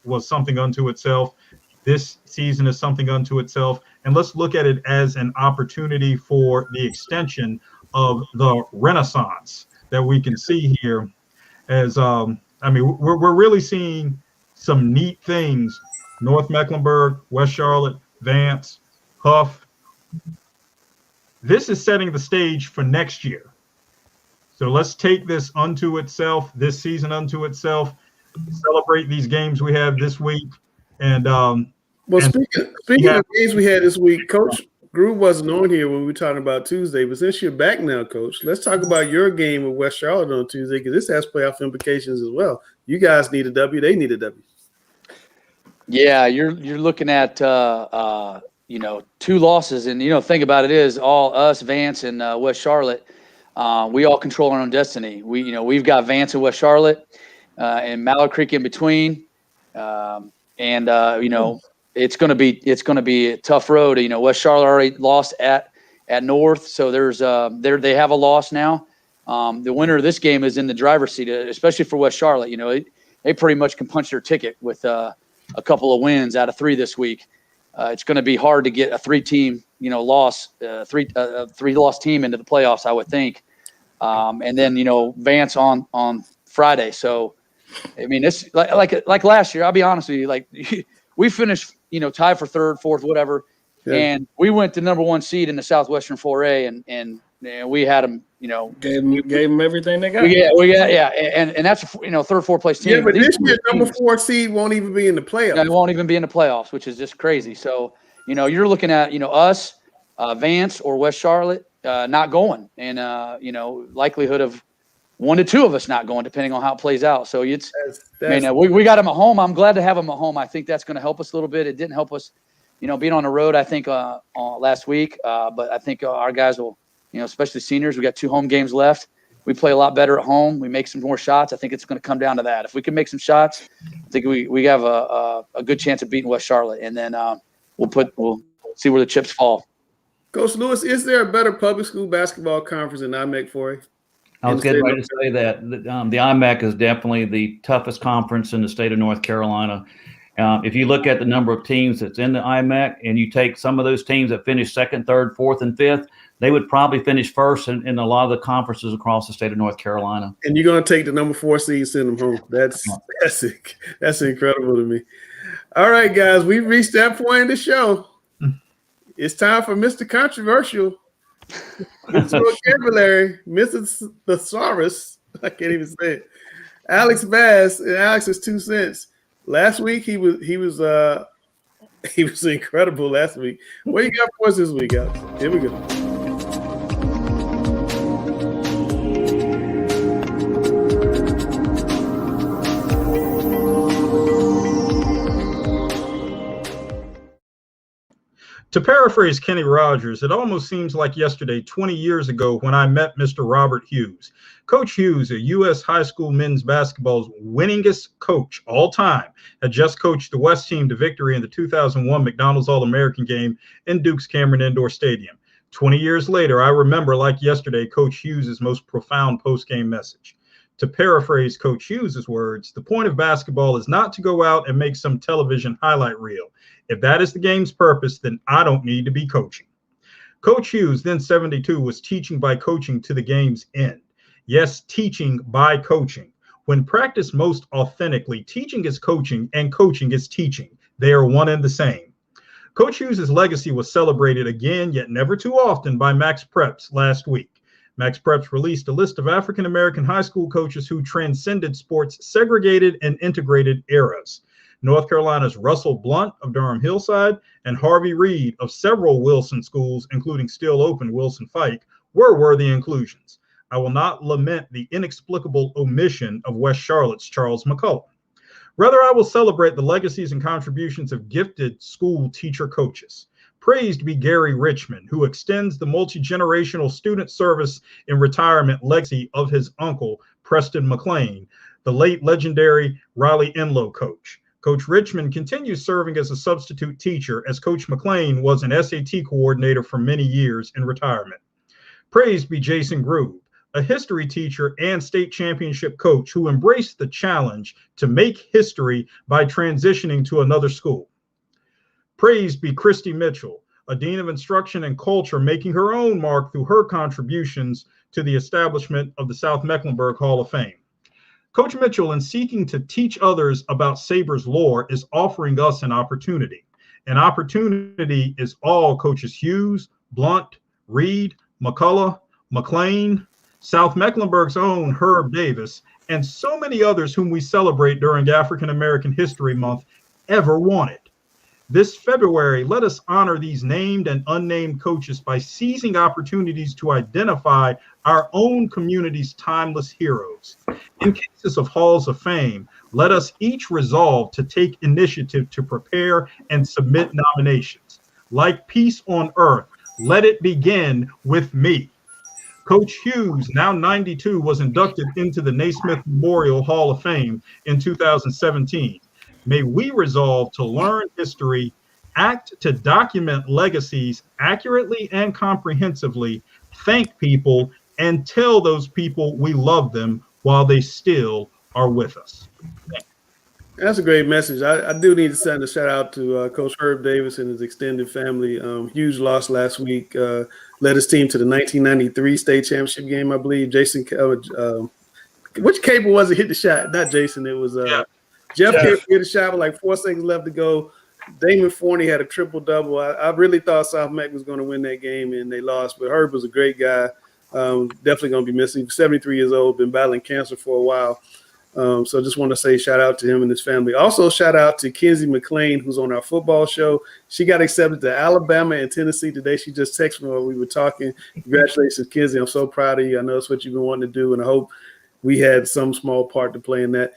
was something unto itself. This season is something unto itself. And let's look at it as an opportunity for the extension of the renaissance that we can see here. As we're really seeing some neat things. North Mecklenburg, West Charlotte, Vance, Huff. This is setting the stage for next year. So let's take this unto itself, this season unto itself, celebrate these games we have this week. And speaking of games we had this week, Coach Groove wasn't on here when we were talking about Tuesday, but since you're back now, Coach, let's talk about your game with West Charlotte on Tuesday, because this has playoff implications as well. You guys need a W, they need a W. Yeah, you're looking at 2 losses, and think about it is all us, Vance, and West Charlotte. We all control our own destiny. We've got Vance and West Charlotte, and Mallory Creek in between, it's going to be a tough road. West Charlotte already lost at North, so they have a loss now. The winner of this game is in the driver's seat, especially for West Charlotte. They pretty much can punch their ticket with a couple of wins out of 3 this week. It's going to be hard to get a 3-team, loss, three-loss team into the playoffs, I would think. And then, Vance on Friday. So, it's like last year. I'll be honest with you. We finished, tied for 3rd, 4th, whatever, and we went to number 1 seed in the Southwestern 4A, and we had them. Gave them everything they got. And that's 3rd, 4th place team. Yeah, but this year number 4 seed won't even be in the playoffs. It won't even be in the playoffs, which is just crazy. So you're looking at us, Vance or West Charlotte not going, and likelihood of 1 to 2 of us not going, depending on how it plays out. So we got them at home. I'm glad to have them at home. I think that's going to help us a little bit. It didn't help us, being on the road. I think last week, but I think our guys will. Especially seniors, we got 2 home games left. We play a lot better at home. We make some more shots. I think it's going to come down to that. If we can make some shots, I think we have a good chance of beating West Charlotte, and then we'll see where the chips fall. Coach Lewis, is there a better public school basketball conference than IMEC for you? I was getting ready to say that the IMEC is definitely the toughest conference in the state of North Carolina. If you look at the number of teams that's in the IMEC, and you take some of those teams that finish 2nd, 3rd, 4th, and 5th, they would probably finish first in a lot of the conferences across the state of North Carolina. And you're going to take the number 4 seed, send them home. That's incredible to me. All right, guys, we've reached that point in the show. It's time for Mr. Controversial, Mr. Vocabulary, Mr. Thesaurus. I can't even say it. Alex Bass and Alex's 2 cents. Last week he was incredible. Last week, what you got for us this week, Alex? Here we go. To paraphrase Kenny Rogers, it almost seems like yesterday, 20 years ago, when I met Mr. Robert Hughes. Coach Hughes, a U.S. high school men's basketball's winningest coach all time, had just coached the West team to victory in the 2001 McDonald's All-American game in Duke's Cameron Indoor Stadium. 20 years later, I remember like yesterday Coach Hughes' most profound post-game message. To paraphrase Coach Hughes' words, the point of basketball is not to go out and make some television highlight reel. If that is the game's purpose, then I don't need to be coaching. Coach Hughes, then 72, was teaching by coaching to the game's end. Yes, teaching by coaching. When practiced most authentically, teaching is coaching and coaching is teaching. They are one and the same. Coach Hughes' legacy was celebrated again, yet never too often, by Max Preps last week. Max Preps released a list of African-American high school coaches who transcended sports' segregated and integrated eras. North Carolina's Russell Blunt of Durham Hillside and Harvey Reed of several Wilson schools, including still open Wilson Fike, were worthy inclusions. I will not lament the inexplicable omission of West Charlotte's Charles McCullough. Rather, I will celebrate the legacies and contributions of gifted school teacher coaches. Praised be Gary Richmond, who extends the multi-generational student service in retirement legacy of his uncle, Preston McLean, the late legendary Riley Enlow coach. Coach Richmond continues serving as a substitute teacher, as Coach McLean was an SAT coordinator for many years in retirement. Praised be Jason Groove, a history teacher and state championship coach who embraced the challenge to make history by transitioning to another school. Praised be Christy Mitchell, a dean of instruction and culture, making her own mark through her contributions to the establishment of the South Mecklenburg Hall of Fame. Coach Mitchell, in seeking to teach others about Sabres lore, is offering us an opportunity. An opportunity is all coaches Hughes, Blunt, Reed, McCullough, McLean, South Mecklenburg's own Herb Davis, and so many others whom we celebrate during African American History Month ever wanted. This February, let us honor these named and unnamed coaches by seizing opportunities to identify our own community's timeless heroes. In cases of halls of fame, let us each resolve to take initiative to prepare and submit nominations. Like peace on earth, let it begin with me. Coach Hughes, now 92, was inducted into the Naismith Memorial Hall of Fame in 2017. May we resolve to learn history, act to document legacies accurately and comprehensively, thank people, and tell those people we love them while they still are with us. That's a great message. I do need to send a shout out to Coach Herb Davis and his extended family. Huge loss last week. Led his team to the 1993 state championship game, I believe. Jason, which Cable was it hit the shot? Not Jason. It was Jeff hit a shot with like 4 seconds left to go. Damon Forney had a triple-double. I really thought South Meck was going to win that game, and they lost. But Herb was a great guy. Definitely going to be missing. 73 years old, been battling cancer for a while. So just want to say shout out to him and his family. Also, shout out to Kenzie McLean, who's on our football show. She got accepted to Alabama and Tennessee today. She just texted me while we were talking. Congratulations, Kenzie. I'm so proud of you. I know it's what you've been wanting to do, and I hope we had some small part to play in that.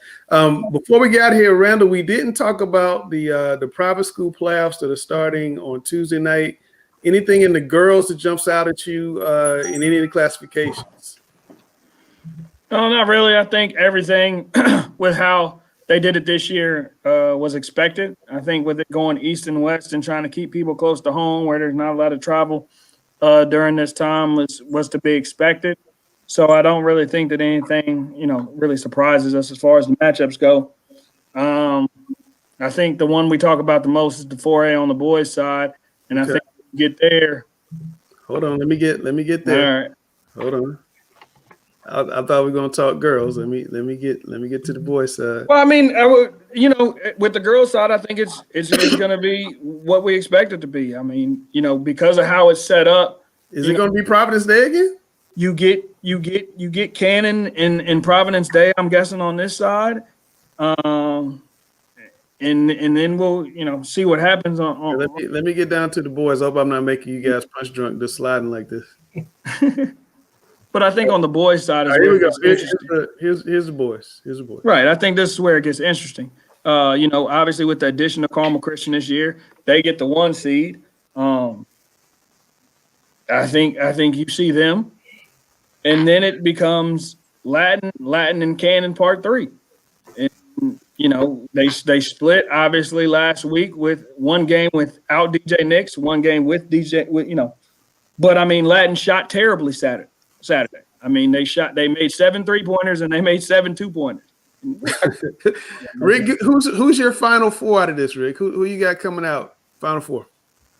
Before we got here, Randall, we didn't talk about the private school playoffs that are starting on Tuesday night. Anything in the girls that jumps out at you in any of the classifications? No, not really. I think everything with how they did it this year was expected. I think with it going east and west and trying to keep people close to home where there's not a lot of travel during this time was to be expected. So I don't really think that anything, really surprises us as far as the matchups go. I think the one we talk about the most is the 4A on the boys' side, and okay. I think we get there. Hold on, let me get there. All right. Hold on. I thought we were gonna talk girls. Let me get to the boys' side. Well, I mean, with the girls' side, I think it's gonna be what we expect it to be. I mean, because of how it's set up. Is it gonna be Providence Day again? You get Cannon in Providence Day, I'm guessing, on this side, and then we'll see what happens on. Let me get down to the boys. I hope I'm not making you guys punch drunk just sliding like this. But I think on the boys' side, here we go. Here's the boys. Right. I think this is where it gets interesting. Obviously with the addition of Carmel Christian this year, they get the 1 seed. I think you see them. And then it becomes Latin, and Cannon Part 3. And, they split, obviously, last week with one game without DJ Nix, one game with DJ, But, I mean, Latin shot terribly Saturday. I mean, they made 7 3-pointers and they made 7 2-pointers. Rick, who's your Final Four out of this, Rick? Who you got coming out, Final Four?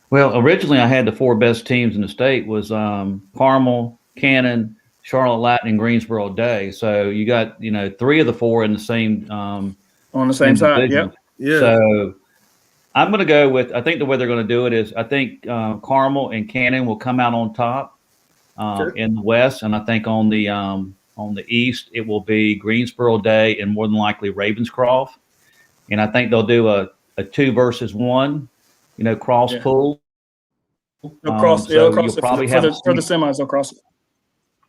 Well, originally I had the 4 best teams in the state was Carmel, Cannon, Charlotte Latin, and Greensboro Day. So you got 3 of the 4 in the same on the same side. Yep. Yeah. So I'm going to go with. I think the way they're going to do it is I think Carmel and Cannon will come out on top. in the West, and I think on the East it will be Greensboro Day and more than likely Ravenscroft, and I think they'll do a 2 versus 1, cross pool. They'll cross, So cross you'll it probably for the semis. They'll cross it.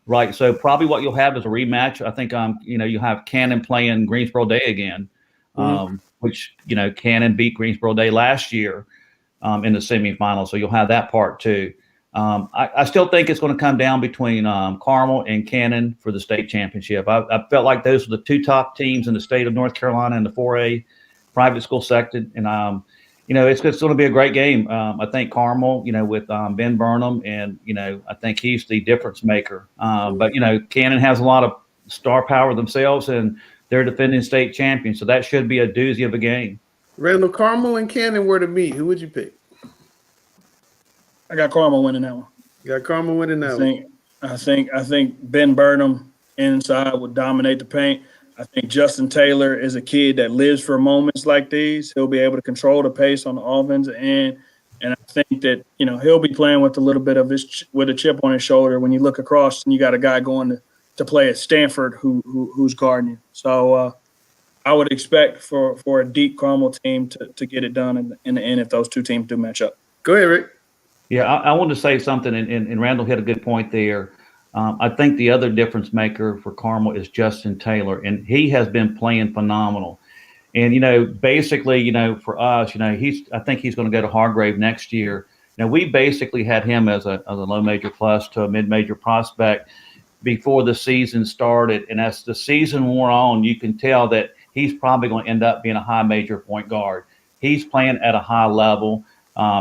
Right. So probably what you'll have is a rematch. I think you have Cannon playing Greensboro Day again, which Cannon beat Greensboro Day last year in the semifinals. So you'll have that part too. I still think it's going to come down between Carmel and Cannon for the state championship. I felt like those were the 2 top teams in the state of North Carolina in the 4A private school section, and it's going to be a great game. I think Carmel, with Ben Burnham, and I think he's the difference maker. But Cannon has a lot of star power themselves, and they're defending state champions, so that should be a doozy of a game. Randall, Carmel and Cannon were to meet. Who would you pick? I got Carmel winning that one. You got Carmel winning that one. I think Ben Burnham inside would dominate the paint. I think Justin Taylor is a kid that lives for moments like these. He'll be able to control the pace on the offensive end, and I think that he'll be playing with a little bit of with a chip on his shoulder. When you look across and you got a guy going to play at Stanford who's guarding you. So I would expect for a deep Carmel team to get it done in the end if those 2 teams do match up. Go ahead, Rick. Yeah, I wanted to say something, and Randall hit a good point there. I think the other difference maker for Carmel is Justin Taylor, and he has been playing phenomenal. And, basically, for us, I think he's going to go to Hargrave next year. Now, we basically had him as a low major plus to a mid-major prospect before the season started. And as the season wore on, you can tell that he's probably going to end up being a high major point guard. He's playing at a high level.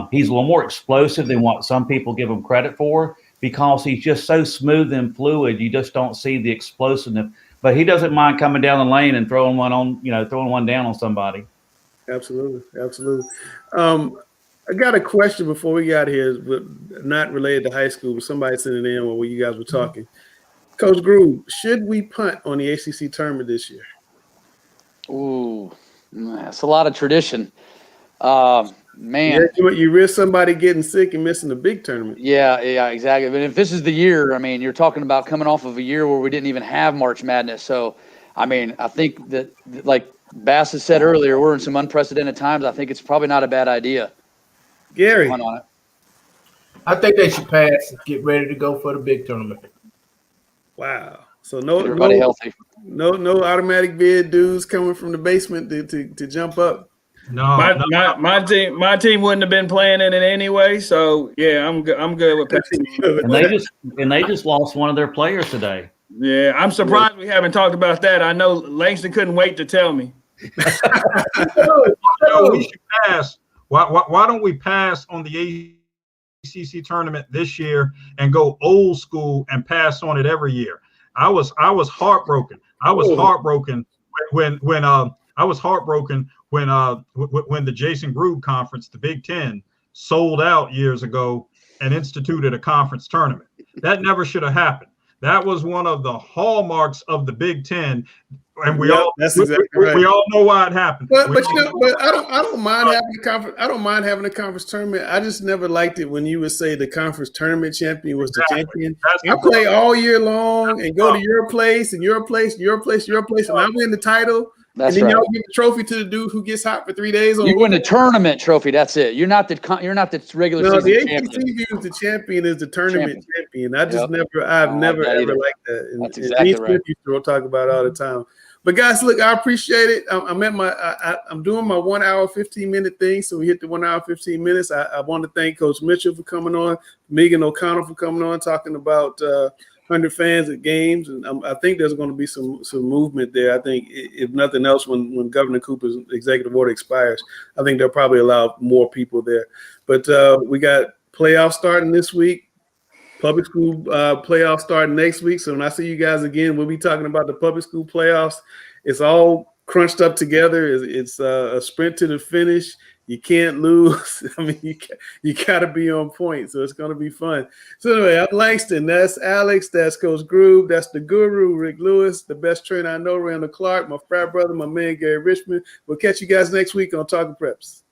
He's a little more explosive than what some people give him credit for, because he's just so smooth and fluid. You just don't see the explosiveness, but he doesn't mind coming down the lane and throwing one down on somebody. Absolutely. I got a question before we got here, but not related to high school, but somebody sent it in while you guys were talking. Coach Groove, should we punt on the ACC tournament this year? Ooh, that's a lot of tradition. Man, you risk somebody getting sick and missing the big tournament. Yeah, exactly. But if this is the year, you're talking about coming off of a year where we didn't even have March Madness. So, I think that, like Bass has said earlier, we're in some unprecedented times. I think it's probably not a bad idea. Gary, on it. I think they should pass and get ready to go for the big tournament. Wow. So everybody healthy. No automatic bid dudes coming from the basement to jump up. No, my team wouldn't have been playing in it anyway. So yeah, I'm good with passing. And they just lost one of their players today. Yeah, I'm surprised we haven't talked about that. I know Langston couldn't wait to tell me. No, we should pass. Why don't we pass on the ACC tournament this year and go old school and pass on it every year? I was heartbroken. I was heartbroken when the Jason Groove Conference, the Big Ten, sold out years ago and instituted a conference tournament. That never should have happened. That was one of the hallmarks of the Big Ten, and we all know why it happened. But I don't mind having a conference. I don't mind having a conference tournament. I just never liked it when you would say the conference tournament champion was the champion. I play all year long and go to your place and your place, and I win the title. That's and then right. Y'all give the trophy to the dude who gets hot for 3 days. You win the tournament trophy. That's it. You're not the regular season the champion. ACC views the champion is the tournament champion. I just I've never ever liked that. And, that's exactly right. We'll talk about it all the time. But guys, look, I appreciate it. I'm doing my 1 hour 15-minute thing, so we hit the 1 hour 15 minutes. I want to thank Coach Mitchell for coming on, Megan O'Connell for coming on, talking about 100 fans at games, and I think there's going to be some movement there. I think if nothing else, when Governor Cooper's executive order expires, I think they'll probably allow more people there. But we got playoffs starting this week, public school playoffs starting next week. So when I see you guys again, we'll be talking about the public school playoffs. It's all crunched up together. It's a sprint to the finish. You can't lose. You got to be on point. So it's going to be fun. So anyway, I'm Langston. That's Alex. That's Coach Groove. That's the guru, Rick Lewis. The best trainer I know, Randall Clark. My frat brother, my man, Gary Richmond. We'll catch you guys next week on Talking Preps.